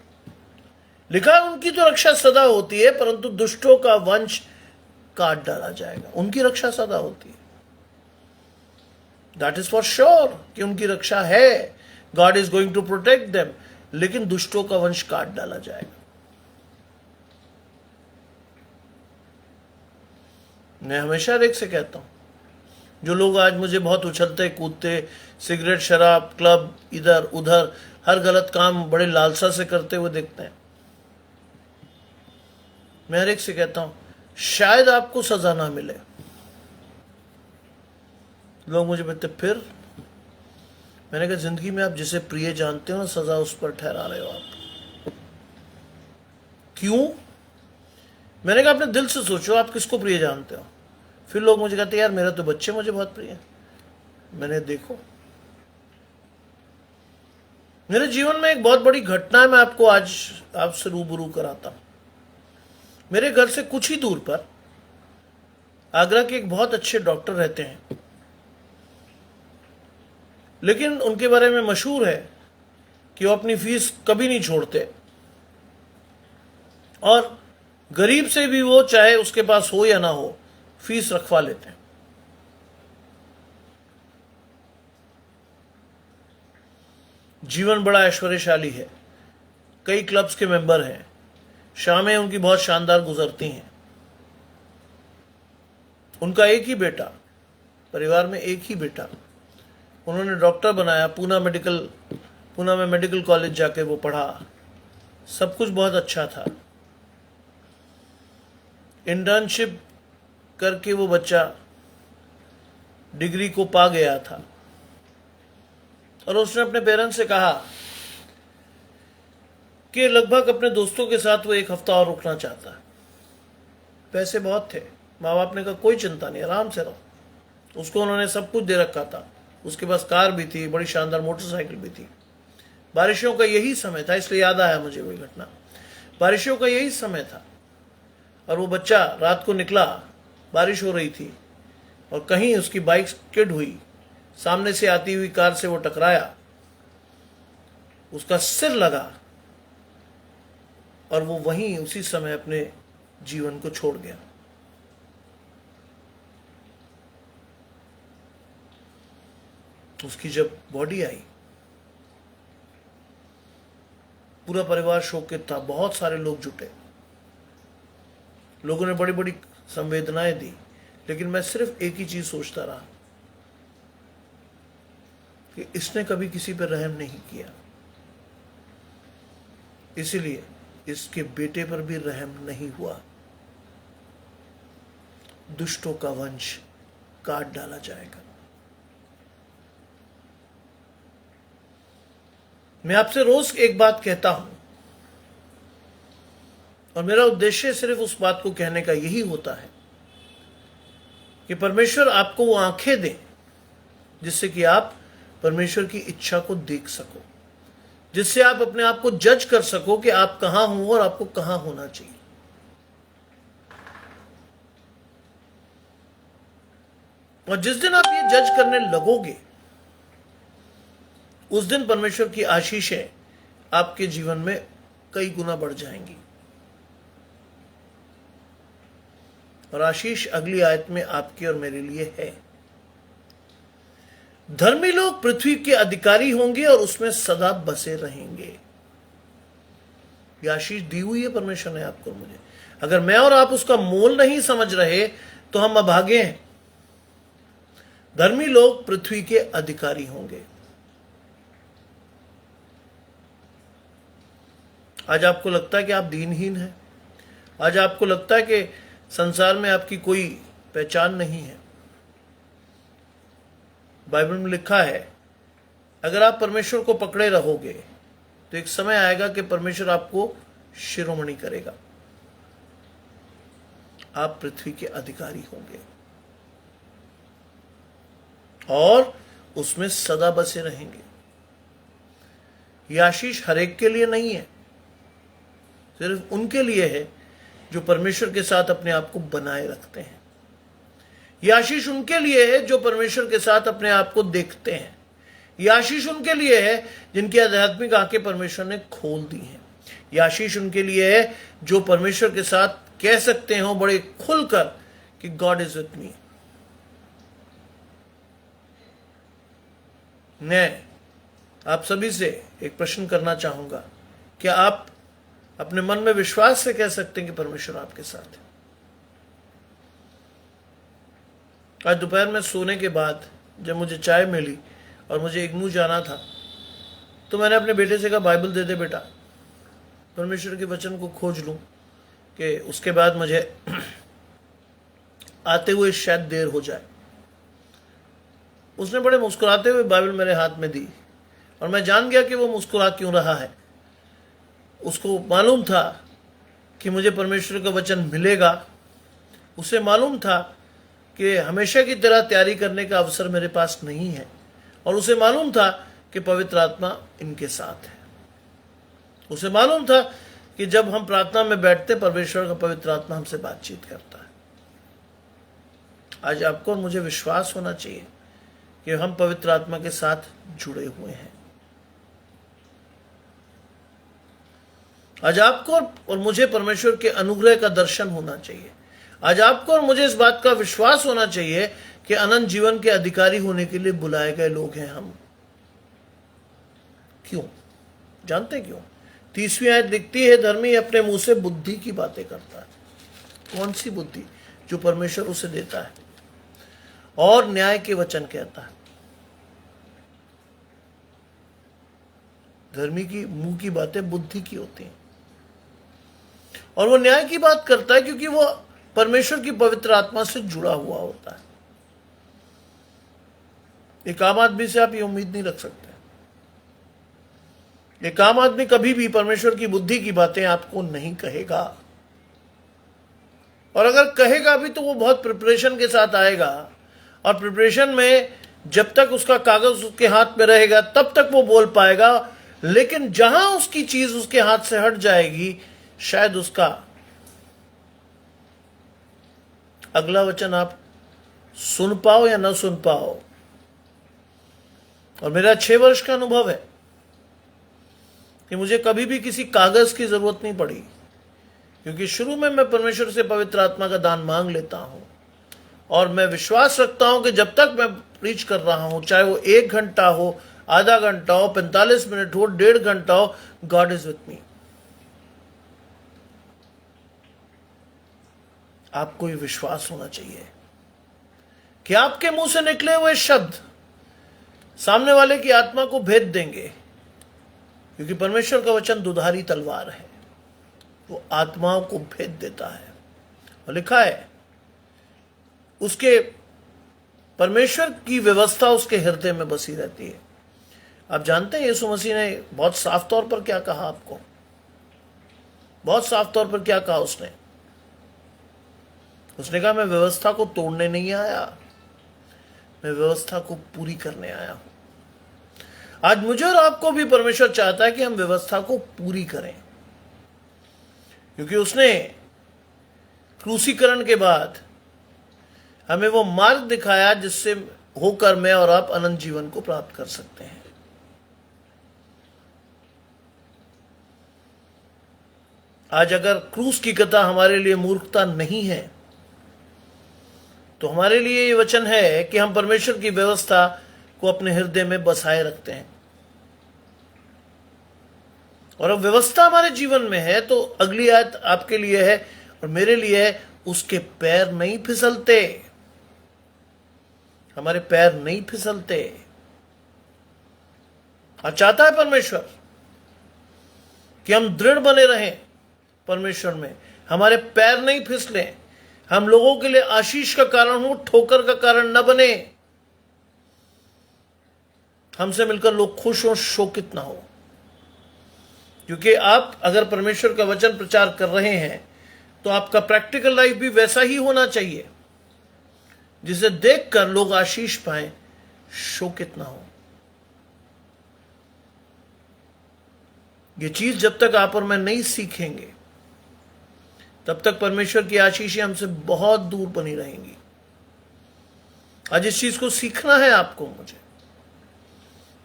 लिखा, उनकी तो रक्षा सदा होती है, परंतु दुष्टों का वंश काट डाला जाएगा। उनकी रक्षा सदा होती है, दैट इज फॉर श्योर कि उनकी रक्षा है। God is going to protect them, लेकिन दुष्टों का वंश काट डाला जाएगा। मैं हमेशा एक से कहता हूं, जो लोग आज मुझे बहुत उछलते कूदते, सिगरेट, शराब, क्लब, इधर उधर हर गलत काम बड़े लालसा से करते हुए देखते हैं, मैं हर एक से कहता हूं, शायद आपको सजा ना मिले। लोग मुझे कहते फिर, मैंने कहा, जिंदगी में आप जिसे प्रिय जानते हो, सजा उस पर ठहरा रहे हो आप। क्यों? मैंने कहा अपने दिल से सोचो, आप किसको प्रिय जानते हो? फिर लोग मुझे कहते यार मेरा तो बच्चे मुझे बहुत प्रिय है। मैंने देखो, मेरे जीवन में एक बहुत बड़ी घटना है, मैं आपको आज आपसे रूबरू कराता हूं। मेरे घर से कुछ ही दूर पर आगरा के एक बहुत अच्छे डॉक्टर रहते हैं, लेकिन उनके बारे में मशहूर है कि वो अपनी फीस कभी नहीं छोड़ते, और गरीब से भी वो चाहे उसके पास हो या ना हो फीस रखवा लेते हैं। जीवन बड़ा ऐश्वर्यशाली है, कई क्लब्स के मेंबर हैं, शामें उनकी बहुत शानदार गुजरती हैं। उनका एक ही बेटा, परिवार में एक ही बेटा, उन्होंने डॉक्टर बनाया, पूना में मेडिकल कॉलेज जाके वो पढ़ा, सब कुछ बहुत अच्छा था। इंटर्नशिप करके वो बच्चा डिग्री को पा गया था, और उसने अपने पेरेंट्स से कहा कि लगभग अपने दोस्तों के साथ वो एक हफ्ता और रुकना चाहता है। पैसे बहुत थे, माँ बाप ने कहा कोई चिंता नहीं, आराम से रहो। उसको उन्होंने सब कुछ दे रखा था, उसके पास कार भी थी, बड़ी शानदार मोटरसाइकिल भी थी। बारिशों का यही समय था, इसलिए याद आया मुझे वही घटना। बारिशों का यही समय था और वो बच्चा रात को निकला, बारिश हो रही थी, और कहीं उसकी बाइक स्किड हुई, सामने से आती हुई कार से वो टकराया, उसका सिर लगा और वो वहीं उसी समय अपने जीवन को छोड़ गया। उसकी जब बॉडी आई, पूरा परिवार शोकित था, बहुत सारे लोग जुटे, लोगों ने बड़ी बड़ी संवेदनाएं दी, लेकिन मैं सिर्फ एक ही चीज सोचता रहा कि इसने कभी किसी पर रहम नहीं किया, इसीलिए इसके बेटे पर भी रहम नहीं हुआ। दुष्टों का वंश काट डाला जाएगा। मैं आपसे रोज एक बात कहता हूं, और मेरा उद्देश्य सिर्फ उस बात को कहने का यही होता है कि परमेश्वर आपको वो आंखें दे जिससे कि आप परमेश्वर की इच्छा को देख सको, जिससे आप अपने आप को जज कर सको कि आप कहां हो और आपको कहां होना चाहिए। और जिस दिन आप ये जज करने लगोगे, उस दिन परमेश्वर की आशीषें आपके जीवन में कई गुना बढ़ जाएंगी। और आशीष अगली आयत में आपके और मेरे लिए है। धर्मी लोग पृथ्वी के अधिकारी होंगे और उसमें सदा बसे रहेंगे। यह आशीष दी हुई है परमेश्वर ने आपको और मुझे। अगर मैं और आप उसका मोल नहीं समझ रहे तो हम अभागे हैं। धर्मी लोग पृथ्वी के अधिकारी होंगे। आज आपको लगता है कि आप दीनहीन हैं, आज आपको लगता है कि संसार में आपकी कोई पहचान नहीं है। बाइबल में लिखा है, अगर आप परमेश्वर को पकड़े रहोगे तो एक समय आएगा कि परमेश्वर आपको शिरोमणि करेगा। आप पृथ्वी के अधिकारी होंगे और उसमें सदा बसे रहेंगे। यह आशीष हर एक के लिए नहीं है, सिर्फ उनके लिए है जो परमेश्वर के साथ अपने आप को बनाए रखते हैं। यह आशीष उनके लिए है जो परमेश्वर के साथ अपने आप को देखते हैं। यह आशीष उनके लिए है जिनकी आध्यात्मिक आंखें परमेश्वर ने खोल दी हैं। यह आशीष उनके लिए है जो परमेश्वर के साथ कह सकते हो बड़े खुलकर कि गॉड इज विथ मी। मैं आप सभी से एक प्रश्न करना चाहूंगा, क्या आप अपने मन में विश्वास से कह सकते हैं कि परमेश्वर आपके साथ है? आज दोपहर में सोने के बाद जब मुझे चाय मिली और मुझे इग्नू जाना था, तो मैंने अपने बेटे से कहा, बाइबल दे दे बेटा, परमेश्वर के वचन को खोज लूं कि उसके बाद मुझे आते हुए शायद देर हो जाए। उसने बड़े मुस्कुराते हुए बाइबल मेरे हाथ में दी और मैं जान गया कि वो मुस्कुरा क्यों रहा है। उसको मालूम था कि मुझे परमेश्वर का वचन मिलेगा, उसे मालूम था कि हमेशा की तरह तैयारी करने का अवसर मेरे पास नहीं है, और उसे मालूम था कि पवित्र आत्मा इनके साथ है। उसे मालूम था कि जब हम प्रार्थना में बैठते, परमेश्वर का पवित्र आत्मा हमसे बातचीत करता है। आज आपको और मुझे विश्वास होना चाहिए कि हम पवित्र आत्मा के साथ जुड़े हुए हैं। आज आपको और मुझे परमेश्वर के अनुग्रह का दर्शन होना चाहिए। आज आपको और मुझे इस बात का विश्वास होना चाहिए कि अनंत जीवन के अधिकारी होने के लिए बुलाए गए लोग हैं हम। क्यों? जानते क्यों? 30वीं आयत लिखती है, धर्मी अपने मुंह से बुद्धि की बातें करता है। कौन सी बुद्धि? जो परमेश्वर उसे देता है, और न्याय के वचन कहता है। धर्मी की मुंह की बातें बुद्धि की होती हैं, और वो न्याय की बात करता है क्योंकि वो परमेश्वर की पवित्र आत्मा से जुड़ा हुआ होता है। एक आम आदमी से आप ये उम्मीद नहीं रख सकते। एक आम आदमी कभी भी परमेश्वर की बुद्धि की बातें आपको नहीं कहेगा, और अगर कहेगा भी तो वो बहुत प्रिपरेशन के साथ आएगा, और प्रिपरेशन में जब तक उसका कागज उसके हाथ में रहेगा तब तक वो बोल पाएगा। लेकिन जहां उसकी चीज उसके हाथ से हट जाएगी, शायद उसका अगला वचन आप सुन पाओ या ना सुन पाओ। और मेरा 6 वर्ष का अनुभव है कि मुझे कभी भी किसी कागज की जरूरत नहीं पड़ी, क्योंकि शुरू में मैं परमेश्वर से पवित्र आत्मा का दान मांग लेता हूं, और मैं विश्वास रखता हूं कि जब तक मैं प्रीच कर रहा हूं, चाहे वो 1 घंटा हो, आधा घंटा हो, 45 मिनट हो, 1.5 घंटा हो, गॉड इज विथ मी। आपको ये विश्वास होना चाहिए कि आपके मुंह से निकले हुए शब्द सामने वाले की आत्मा को भेद देंगे, क्योंकि परमेश्वर का वचन दुधारी तलवार है, वो आत्माओं को भेद देता है। और लिखा है, उसके परमेश्वर की व्यवस्था उसके हृदय में बसी रहती है। आप जानते हैं यीशु मसीह ने बहुत साफ तौर पर क्या कहा आपको? बहुत साफ तौर पर क्या कहा उसने? उसने कहा, मैं व्यवस्था को तोड़ने नहीं आया, मैं व्यवस्था को पूरी करने आया हूं। आज मुझे और आपको भी परमेश्वर चाहता है कि हम व्यवस्था को पूरी करें, क्योंकि उसने क्रूसीकरण के बाद हमें वो मार्ग दिखाया जिससे होकर मैं और आप अनंत जीवन को प्राप्त कर सकते हैं। आज अगर क्रूस की कथा हमारे लिए मूर्खता नहीं है, तो हमारे लिए ये वचन है कि हम परमेश्वर की व्यवस्था को अपने हृदय में बसाए रखते हैं। और अब व्यवस्था हमारे जीवन में है, तो अगली आयत आपके लिए है और मेरे लिए है, उसके पैर नहीं फिसलते। हमारे पैर नहीं फिसलते। चाहता है परमेश्वर कि हम दृढ़ बने रहें परमेश्वर में, हमारे पैर नहीं फिसले, हम लोगों के लिए आशीष का कारण हो, ठोकर का कारण न बने। हमसे मिलकर लोग खुश हो, शोकित ना हो। क्योंकि आप अगर परमेश्वर का वचन प्रचार कर रहे हैं तो आपका प्रैक्टिकल लाइफ भी वैसा ही होना चाहिए, जिसे देखकर लोग आशीष पाएं, शोकित ना हो। ये चीज जब तक आप और मैं नहीं सीखेंगे, तब तक परमेश्वर की आशीषें हमसे बहुत दूर बनी रहेंगी। आज इस चीज को सीखना है आपको, मुझे।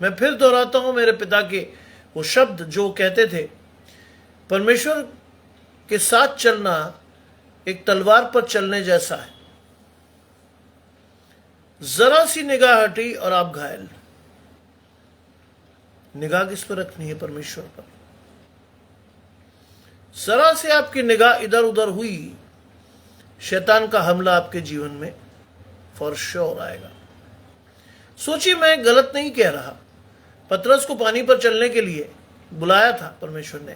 मैं फिर दोहराता हूं मेरे पिता के वो शब्द जो कहते थे, परमेश्वर के साथ चलना एक तलवार पर चलने जैसा है। जरा सी निगाह हटी और आप घायल। निगाह किस पर रखनी है? परमेश्वर पर। जरा से आपकी निगाह इधर उधर हुई, शैतान का हमला आपके जीवन में फॉर श्योर आएगा। सोचिए, मैं गलत नहीं कह रहा। पतरस को पानी पर चलने के लिए बुलाया था परमेश्वर ने,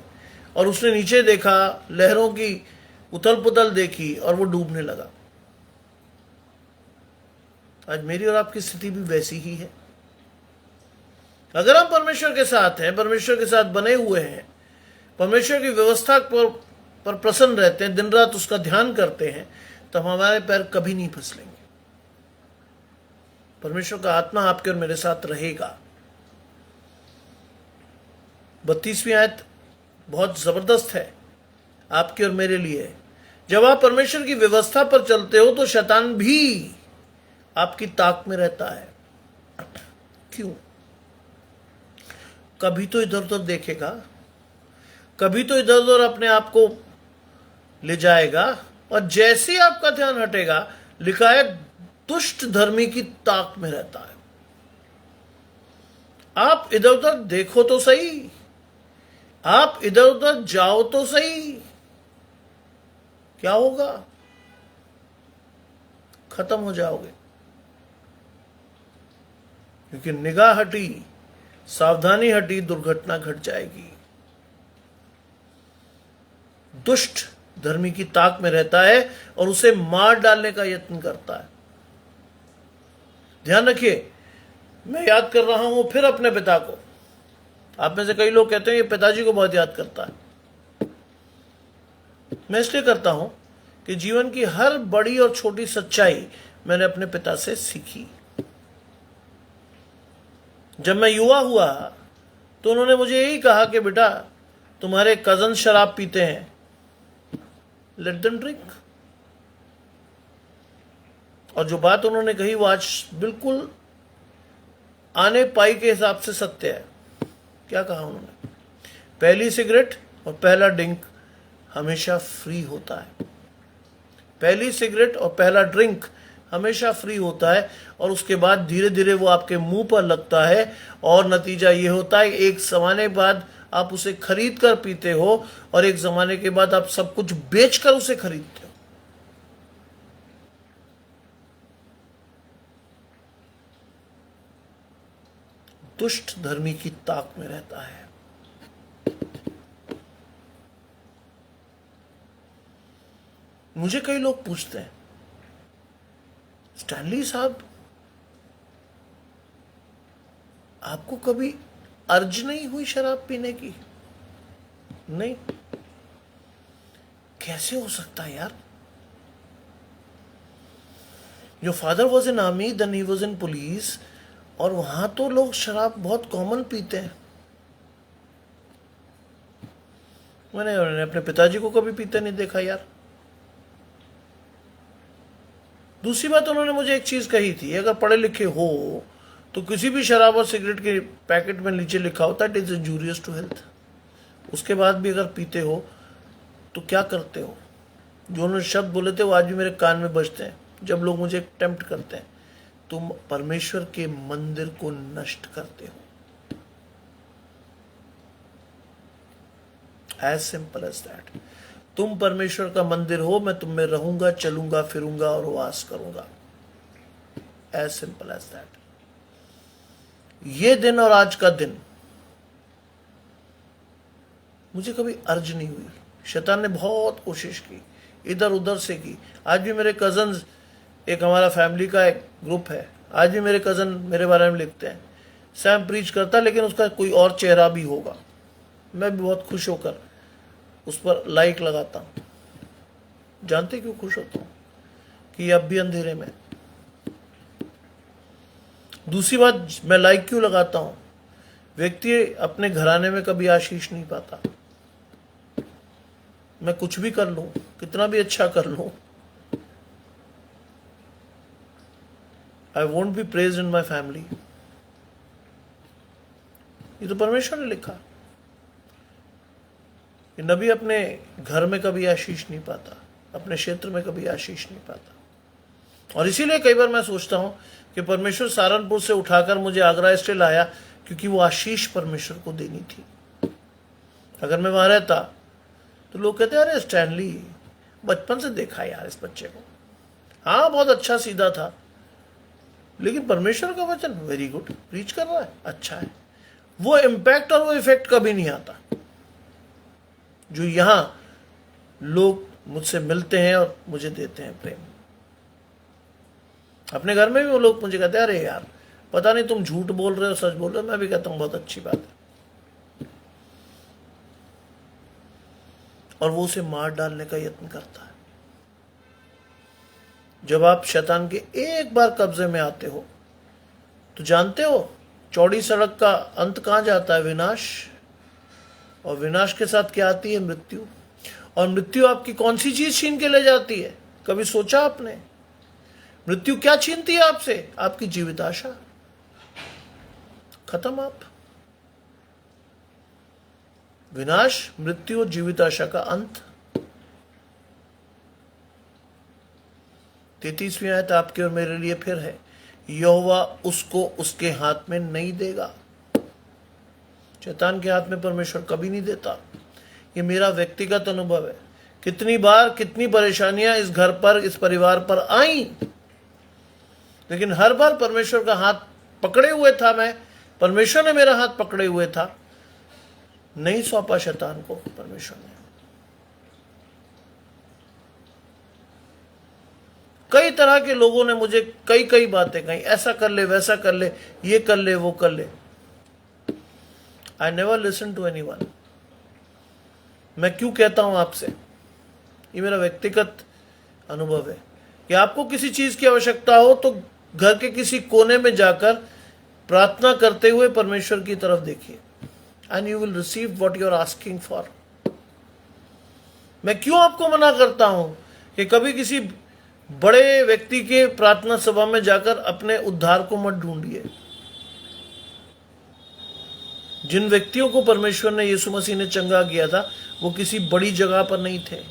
और उसने नीचे देखा, लहरों की उथल पुथल देखी और वो डूबने लगा। आज मेरी और आपकी स्थिति भी वैसी ही है। अगर हम परमेश्वर के साथ हैं, परमेश्वर के साथ बने हुए हैं, परमेश्वर की व्यवस्था पर पर प्रसन्न रहते हैं, दिन रात उसका ध्यान करते हैं, तो हमारे पैर कभी नहीं फिसलेंगे। परमेश्वर का आत्मा आपके और मेरे साथ रहेगा। 32वीं आयत बहुत जबरदस्त है आपके और मेरे लिए। जब आप परमेश्वर की व्यवस्था पर चलते हो तो शैतान भी आपकी ताक में रहता है। क्यों? कभी तो इधर उधर देखेगा, कभी तो इधर उधर अपने आप को ले जाएगा, और जैसे ही आपका ध्यान हटेगा, लिखा है दुष्ट धर्मी की ताक में रहता है। आप इधर उधर देखो तो सही, आप इधर उधर जाओ तो सही, क्या होगा? खत्म हो जाओगे। क्योंकि निगाह हटी, सावधानी हटी, दुर्घटना घट जाएगी। दुष्ट धर्मी की ताक में रहता है और उसे मार डालने का यत्न करता है। ध्यान रखिए, मैं याद कर रहा हूं फिर अपने पिता को। आप में से कई लोग कहते हैं ये पिताजी को बहुत याद करता है। मैं इसलिए करता हूं कि जीवन की हर बड़ी और छोटी सच्चाई मैंने अपने पिता से सीखी। जब मैं युवा हुआ तो उन्होंने मुझे यही कहा कि बेटा, तुम्हारे कजन शराब पीते हैं, लेट देम ड्रिंक। और जो बात उन्होंने कही वो आज बिल्कुल आने पाई के हिसाब से सत्य है। क्या कहा उन्होंने? पहली सिगरेट और पहला ड्रिंक हमेशा फ्री होता है। पहली सिगरेट और पहला ड्रिंक हमेशा फ्री होता है, और उसके बाद धीरे धीरे वो आपके मुंह पर लगता है, और नतीजा ये होता है एक जमाने बाद आप उसे खरीद कर पीते हो, और एक जमाने के बाद आप सब कुछ बेचकर उसे खरीदते हो। दुष्ट धर्मी की ताक में रहता है। मुझे कई लोग पूछते हैं, स्टैनली साहब, आपको कभी अर्ज नहीं हुई शराब पीने की? नहीं। कैसे हो सकता है यार? Your father was in army, then he was in police, और वहां तो लोग शराब बहुत कॉमन पीते हैं। मैंने अपने पिताजी को कभी पीते नहीं देखा यार। दूसरी बात, उन्होंने मुझे एक चीज कही थी, अगर पढ़े लिखे हो तो किसी भी शराब और सिगरेट के पैकेट में नीचे लिखा होता है it is injurious to health. उसके बाद भी अगर पीते हो तो क्या करते हो? जो उन्होंने शब्द बोले थे वो आज भी मेरे कान में बजते हैं जब लोग मुझे टेम्प्ट करते हैं। तुम परमेश्वर के मंदिर को नष्ट करते हो। As simple as that. तुम परमेश्वर का मंदिर हो, मैं तुम में रहूंगा, चलूंगा, फिरूंगा और वास करूंगा। As simple as that. ये दिन और आज का दिन मुझे कभी अर्ज नहीं हुई। शैतान ने बहुत कोशिश की, इधर उधर से की। आज भी मेरे कजन्स, एक हमारा फैमिली का एक ग्रुप है, आज भी मेरे कजन मेरे बारे में लिखते हैं, सैम प्रीच करता लेकिन उसका कोई और चेहरा भी होगा। मैं भी बहुत खुश होकर उस पर लाइक लगाता हूं। जानते क्यों खुश होता हूं? कि अब भी अंधेरे में। दूसरी बात, मैं लाइक क्यों लगाता हूं? व्यक्ति अपने घराने में कभी आशीष नहीं पाता। मैं कुछ भी कर लूं, कितना भी अच्छा कर लूं, I won't be praised in my family. ये तो परमेश्वर ने लिखा। कि नबी अपने घर में कभी आशीष नहीं पाता, अपने क्षेत्र में कभी आशीष नहीं पाता। और इसीलिए कई बार मैं सोचता हूं कि परमेश्वर सहारनपुर से उठाकर मुझे आगरा इसलिए लाया क्योंकि वो आशीष परमेश्वर को देनी थी। अगर मैं वहां रहता तो लोग कहते अरे स्टैनली, बचपन से देखा यार इस बच्चे को, हाँ बहुत अच्छा सीधा था, लेकिन परमेश्वर का वचन वेरी गुड प्रीच कर रहा है, अच्छा है। वो इम्पैक्ट और वो इफेक्ट कभी नहीं आता जो यहां लोग मुझसे मिलते हैं और मुझे देते हैं प्रेम। अपने घर में भी वो लोग मुझे कहते हैं अरे यार पता नहीं तुम झूठ बोल रहे हो सच बोल रहे हो। मैं भी कहता हूं बहुत अच्छी बात है। और वो उसे मार डालने का यत्न करता है। जब आप शैतान के एक बार कब्जे में आते हो तो जानते हो चौड़ी सड़क का अंत कहां जाता है? विनाश। और विनाश के साथ क्या आती है? मृत्यु। और मृत्यु आपकी कौन सी चीज छीन के ले जाती है? कभी सोचा आपने? मृत्यु क्या छीनती है आपसे? आपकी जीवित आशा। खत्म आप। विनाश, मृत्यु और जीवित आशा का अंत। 33वीं आयत आपके और मेरे लिए फिर है, यहोवा उसको उसके हाथ में नहीं देगा। शैतान के हाथ में परमेश्वर कभी नहीं देता। ये मेरा व्यक्तिगत अनुभव है। कितनी बार कितनी परेशानियां इस घर पर, इस परिवार पर आई, लेकिन हर बार परमेश्वर का हाथ पकड़े हुए था मैं, परमेश्वर ने मेरा हाथ पकड़े हुए था, नहीं सौंपा शैतान को परमेश्वर ने। कई तरह के लोगों ने मुझे कई कई बातें कही, ऐसा कर ले, वैसा कर ले, ये कर ले, वो कर ले। I never listen to anyone. मैं क्यों कहता हूं आपसे? ये मेरा व्यक्तिगत अनुभव है कि आपको किसी चीज की आवश्यकता हो तो घर के किसी कोने में जाकर प्रार्थना करते हुए परमेश्वर की तरफ देखिए, and you will receive what you are asking for. मैं क्यों आपको मना करता हूं कि कभी किसी बड़े व्यक्ति के प्रार्थना सभा में जाकर अपने उद्धार को मत ढूंढिए। जिन व्यक्तियों को परमेश्वर ने, यीशु मसीह ने चंगा किया था, वो किसी बड़ी जगह पर नहीं थे।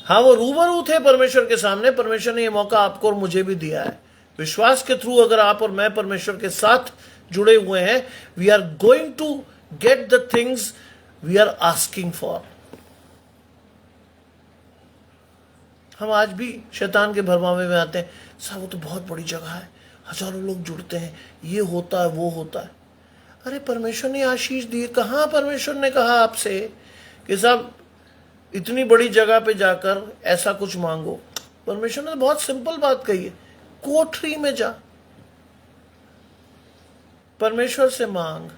हाँ, वो रूबरू थे परमेश्वर के सामने। परमेश्वर ने ये मौका आपको और मुझे भी दिया है। विश्वास के थ्रू अगर आप और मैं परमेश्वर के साथ जुड़े हुए हैं, we are going to get the things we are asking for. हम आज भी शैतान के भरमावे में आते हैं, साहब वो तो बहुत बड़ी जगह है, हजारों लोग जुड़ते हैं, ये होता है, वो होता है। अरे परमेश्वर ने आशीष दी। कहाँ परमेश्वर ने कहा आपसे कि साहब इतनी बड़ी जगह पे जाकर ऐसा कुछ मांगो? परमेश्वर ने बहुत सिंपल बात कही है, कोठरी में जा, परमेश्वर से मांग,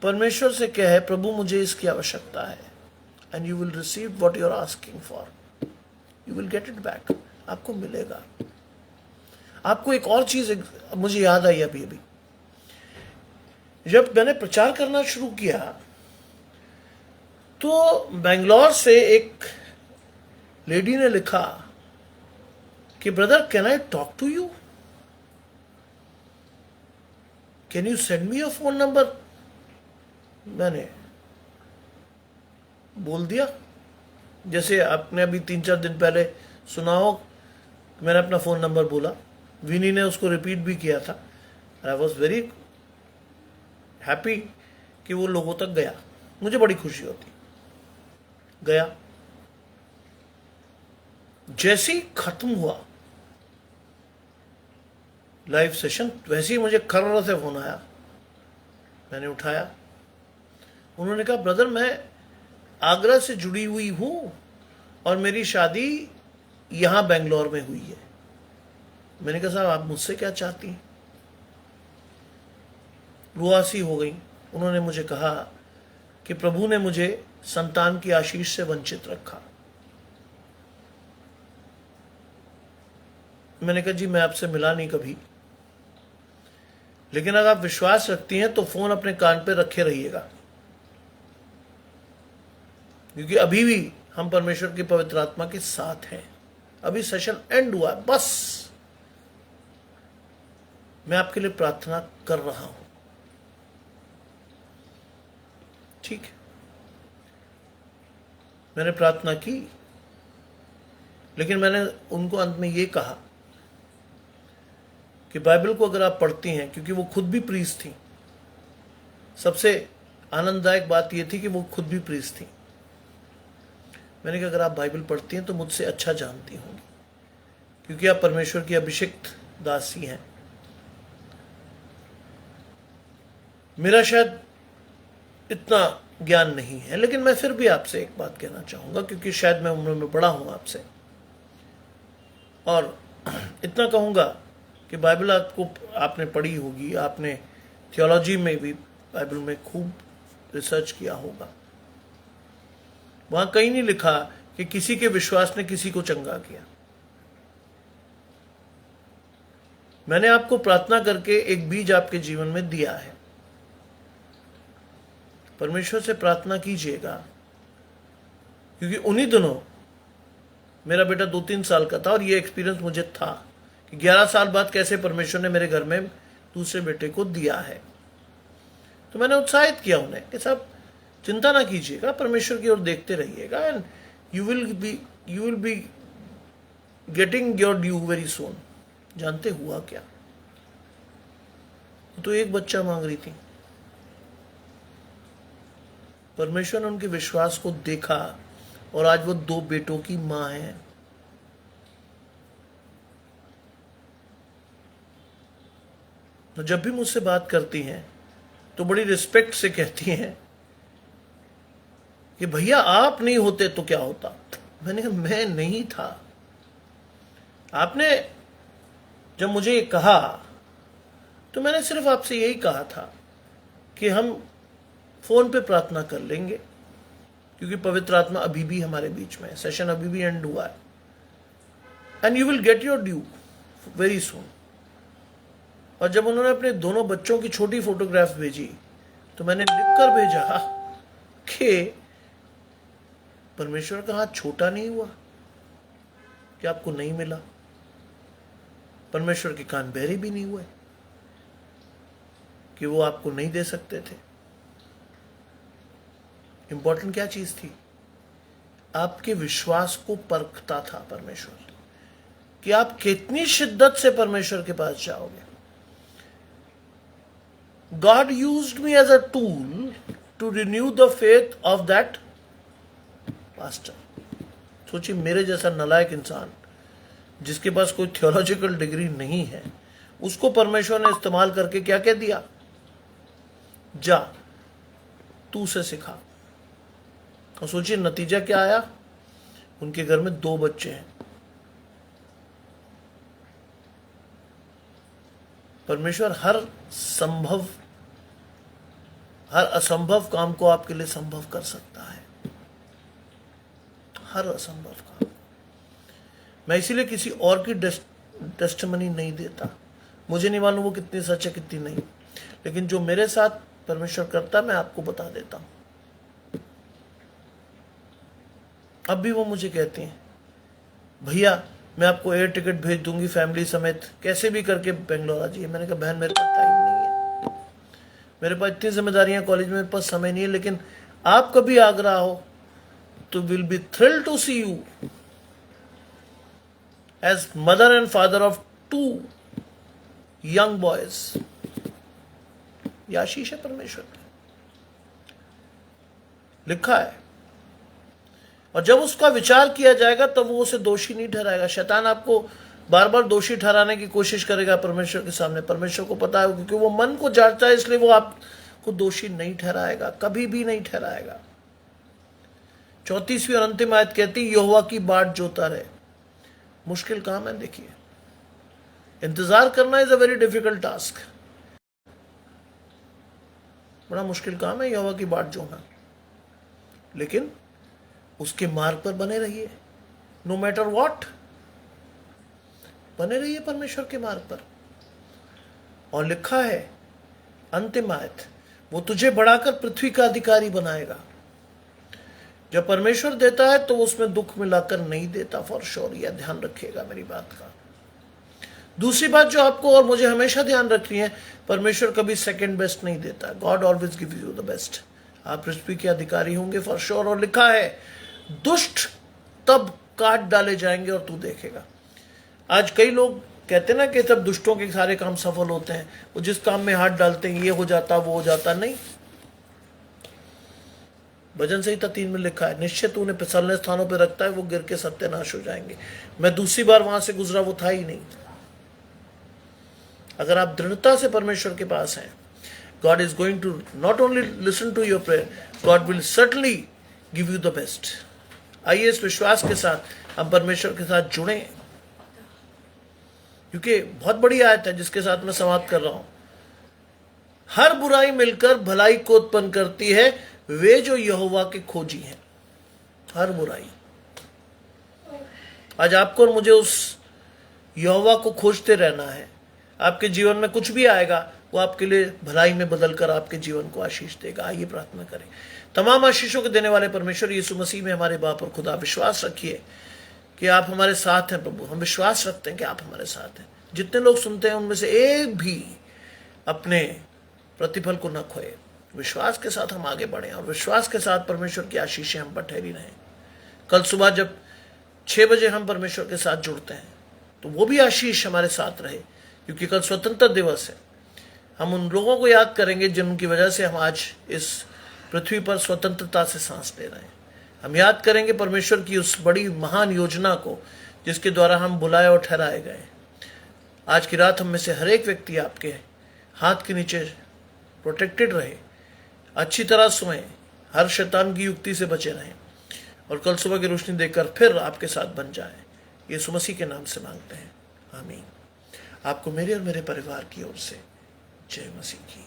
परमेश्वर से कहे प्रभु मुझे इसकी आवश्यकता है, and you will receive what you are asking for. You will get it back. आपको मिलेगा। आपको एक और चीज मुझे याद आई अभी अभी, जब मैंने प्रचार करना शुरू किया तो बेंगलोर से एक लेडी ने लिखा कि brother, can I talk to you? Can you send me your phone number? मैंने बोल दिया, जैसे आपने अभी 3-4 दिन पहले सुना हो, मैंने अपना फोन नंबर बोला। विनी ने उसको रिपीट भी किया था। आई वॉज वेरी हैप्पी कि वो लोगों तक गया। मुझे बड़ी खुशी होती। गया, जैसे ही खत्म हुआ लाइव सेशन, वैसे ही मुझे खर्र से फोन आया। मैंने उठाया। उन्होंने कहा, ब्रदर मैं आगरा से जुड़ी हुई हूं और मेरी शादी यहां बेंगलोर में हुई है। मैंने कहा, साहब आप मुझसे क्या चाहती हैं? रुआसी हो गई। उन्होंने मुझे कहा कि प्रभु ने मुझे संतान की आशीष से वंचित रखा। मैंने कहा, जी मैं आपसे मिला नहीं कभी, लेकिन अगर आप विश्वास रखती हैं तो फोन अपने कान पे रखे रहिएगा, क्योंकि अभी भी हम परमेश्वर की पवित्र आत्मा के साथ हैं। अभी सेशन एंड हुआ है, बस मैं आपके लिए प्रार्थना कर रहा हूं। ठीक है, मैंने प्रार्थना की, लेकिन मैंने उनको अंत में ये कहा कि बाइबल को अगर आप पढ़ती हैं, क्योंकि वो खुद भी प्रीस्ट थी। सबसे आनंददायक बात ये थी कि वो खुद भी प्रीस्ट थी। मैंने कहा, अगर आप बाइबल पढ़ती हैं तो मुझसे अच्छा जानती होंगी, क्योंकि आप परमेश्वर की अभिषिक्त दासी हैं। मेरा शायद इतना ज्ञान नहीं है, लेकिन मैं फिर भी आपसे एक बात कहना चाहूंगा, क्योंकि शायद मैं उम्र में बड़ा हूं आपसे, और इतना कहूंगा कि बाइबल आपने पढ़ी होगी, आपने थियोलॉजी में भी बाइबल में खूब रिसर्च किया होगा। वहां कहीं नहीं लिखा कि किसी के विश्वास ने किसी को चंगा किया। मैंने आपको प्रार्थना करके एक बीज आपके जीवन में दिया है। परमेश्वर से प्रार्थना कीजिएगा, क्योंकि उन्हीं दिनों मेरा बेटा 2-3 साल का था और ये एक्सपीरियंस मुझे था कि 11 साल बाद कैसे परमेश्वर ने मेरे घर में दूसरे बेटे को दिया है। तो मैंने उत्साहित किया उन्हें कि साहब चिंता ना कीजिएगा, परमेश्वर की ओर देखते रहिएगा, and you will be getting your due very soon. जानते हुआ क्या, तो एक बच्चा मांग रही थी। परमेश्वर ने उनके विश्वास को देखा और आज वो 2 बेटों की मां है। तो जब भी मुझसे बात करती हैं तो बड़ी रिस्पेक्ट से कहती हैं कि भैया आप नहीं होते तो क्या होता। मैंने कहा मैं नहीं था। आपने जब मुझे ये कहा तो मैंने सिर्फ आपसे यही कहा था कि हम फोन पे प्रार्थना कर लेंगे, क्योंकि पवित्र आत्मा अभी भी हमारे बीच में है, सेशन अभी भी एंड हुआ है, and you will get your due very soon. और जब उन्होंने अपने दोनों बच्चों की छोटी फोटोग्राफ भेजी तो मैंने लिखकर भेजा कि परमेश्वर का हाथ छोटा नहीं हुआ कि आपको नहीं मिला, परमेश्वर के कान बहरे भी नहीं हुए कि वो आपको नहीं दे सकते थे। इंपॉर्टेंट क्या चीज थी, आपके विश्वास को परखता था परमेश्वर कि आप कितनी शिद्दत से परमेश्वर के पास जाओगे। God used me as a tool to renew the faith of that pastor. सोचिए, मेरे जैसा नालायक इंसान जिसके पास कोई थियोलॉजिकल डिग्री नहीं है, उसको परमेश्वर ने इस्तेमाल करके क्या कह दिया, जा तू से सिखा। और सोचिए नतीजा क्या आया, उनके घर में 2 बच्चे हैं। परमेश्वर हर असंभव काम को आपके लिए संभव कर सकता है, हर असंभव काम। मैं इसीलिए किसी और की टेस्टिमनी नहीं देता, मुझे नहीं मालूम वो कितनी सच है कितनी नहीं, लेकिन जो मेरे साथ परमेश्वर करता मैं आपको बता देता हूं। अब भी वो मुझे कहती हैं, भैया मैं आपको एयर टिकट भेज दूंगी फैमिली समेत, कैसे भी करके बेंगलोर आ जाइए। मैंने कहा बहन मेरे पास टाइम नहीं है, मेरे पास इतनी जिम्मेदारियां कॉलेज में, मेरे पास समय नहीं है, लेकिन आप कभी आगरा हो तो will be thrilled to see you as mother and father of 2 young boys. ये आशीष है परमेश्वर की, लिखा है। और जब उसका विचार किया जाएगा तब वो उसे दोषी नहीं ठहराएगा। शैतान आपको बार बार दोषी ठहराने की कोशिश करेगा परमेश्वर के सामने। परमेश्वर को पता है, क्योंकि वो मन को जांचता है, इसलिए वो आपको दोषी नहीं ठहराएगा, कभी भी नहीं ठहराएगा। 34वीं और अंतिम आयत कहती, यहोवा की बाट जोता रहे। मुश्किल काम है, देखिए इंतजार करना is a very difficult task, बड़ा मुश्किल काम है यहोवा की बाट जोना, लेकिन उसके मार्ग पर बने रहिए। नो मैटर व्हाट, बने रहिए परमेश्वर के मार्ग पर। और लिखा है अंतिम आयत, वो तुझे बढ़ाकर पृथ्वी का अधिकारी बनाएगा। जब परमेश्वर देता है तो उसमें दुख मिलाकर नहीं देता, फॉर श्योर, यह ध्यान रखिएगा मेरी बात का। दूसरी बात जो आपको और मुझे हमेशा ध्यान रखनी है, परमेश्वर कभी सेकंड बेस्ट नहीं देता। God always give you the best. आप पृथ्वी के अधिकारी होंगे फॉर श्योर। और लिखा है दुष्ट तब काट डाले जाएंगे और तू देखेगा। आज कई लोग कहते ना कि तब दुष्टों के सारे काम सफल होते हैं, वो जिस काम में हाथ डालते हैं ये हो जाता वो हो जाता। नहीं, भजन संहिता 3 में लिखा है, निश्चय तू उन्हें फिसलने स्थानों पर रखता है, वो गिर के सत्यानाश हो जाएंगे। मैं दूसरी बार वहां से गुजरा, वो था ही नहीं। अगर आप दृढ़ता से परमेश्वर के पास हैं, God is going to not only listen to your prayer, God will certainly give you the best. आइए इस विश्वास के साथ हम परमेश्वर के साथ जुड़े, क्योंकि बहुत बड़ी आयत है जिसके साथ मैं समाप्त कर रहा हूं। हर बुराई मिलकर भलाई को उत्पन्न करती है, वे जो यहोवा के खोजी हैं। हर बुराई। आज आपको और मुझे उस यहोवा को खोजते रहना है। आपके जीवन में कुछ भी आएगा वो आपके लिए भलाई में बदलकर आपके जीवन को आशीष देगा। आइए प्रार्थना करें। तमाम आशीषों को देने वाले परमेश्वर यीशु मसीह में हमारे बाप और खुदा, विश्वास रखिए कि आप हमारे साथ हैं प्रभु। हम विश्वास रखते हैं कि आप हमारे साथ हैं। जितने लोग सुनते हैं उनमें से एक भी अपने प्रतिफल को न खोए। विश्वास के साथ हम आगे बढ़ें और विश्वास के साथ परमेश्वर की आशीषें हम पर ठहरी रहें। कल सुबह जब 6 बजे हम परमेश्वर के साथ जुड़ते हैं तो वो भी आशीष हमारे साथ रहे, क्योंकि कल स्वतंत्रता दिवस है। हम उन लोगों को याद करेंगे जिनकी वजह से हम आज इस पृथ्वी पर स्वतंत्रता से सांस ले रहे हैं। हम याद करेंगे परमेश्वर की उस बड़ी महान योजना को जिसके द्वारा हम बुलाए और ठहराए गए। आज की रात हम में से हर एक व्यक्ति आपके हाथ के नीचे प्रोटेक्टेड रहे, अच्छी तरह सोएं, हर शैतान की युक्ति से बचे रहें और कल सुबह की रोशनी देखकर फिर आपके साथ बन जाए। यीशु मसीह के नाम से मांगते हैं, आमीन। आपको मेरे और मेरे परिवार की ओर से जय मसीह की।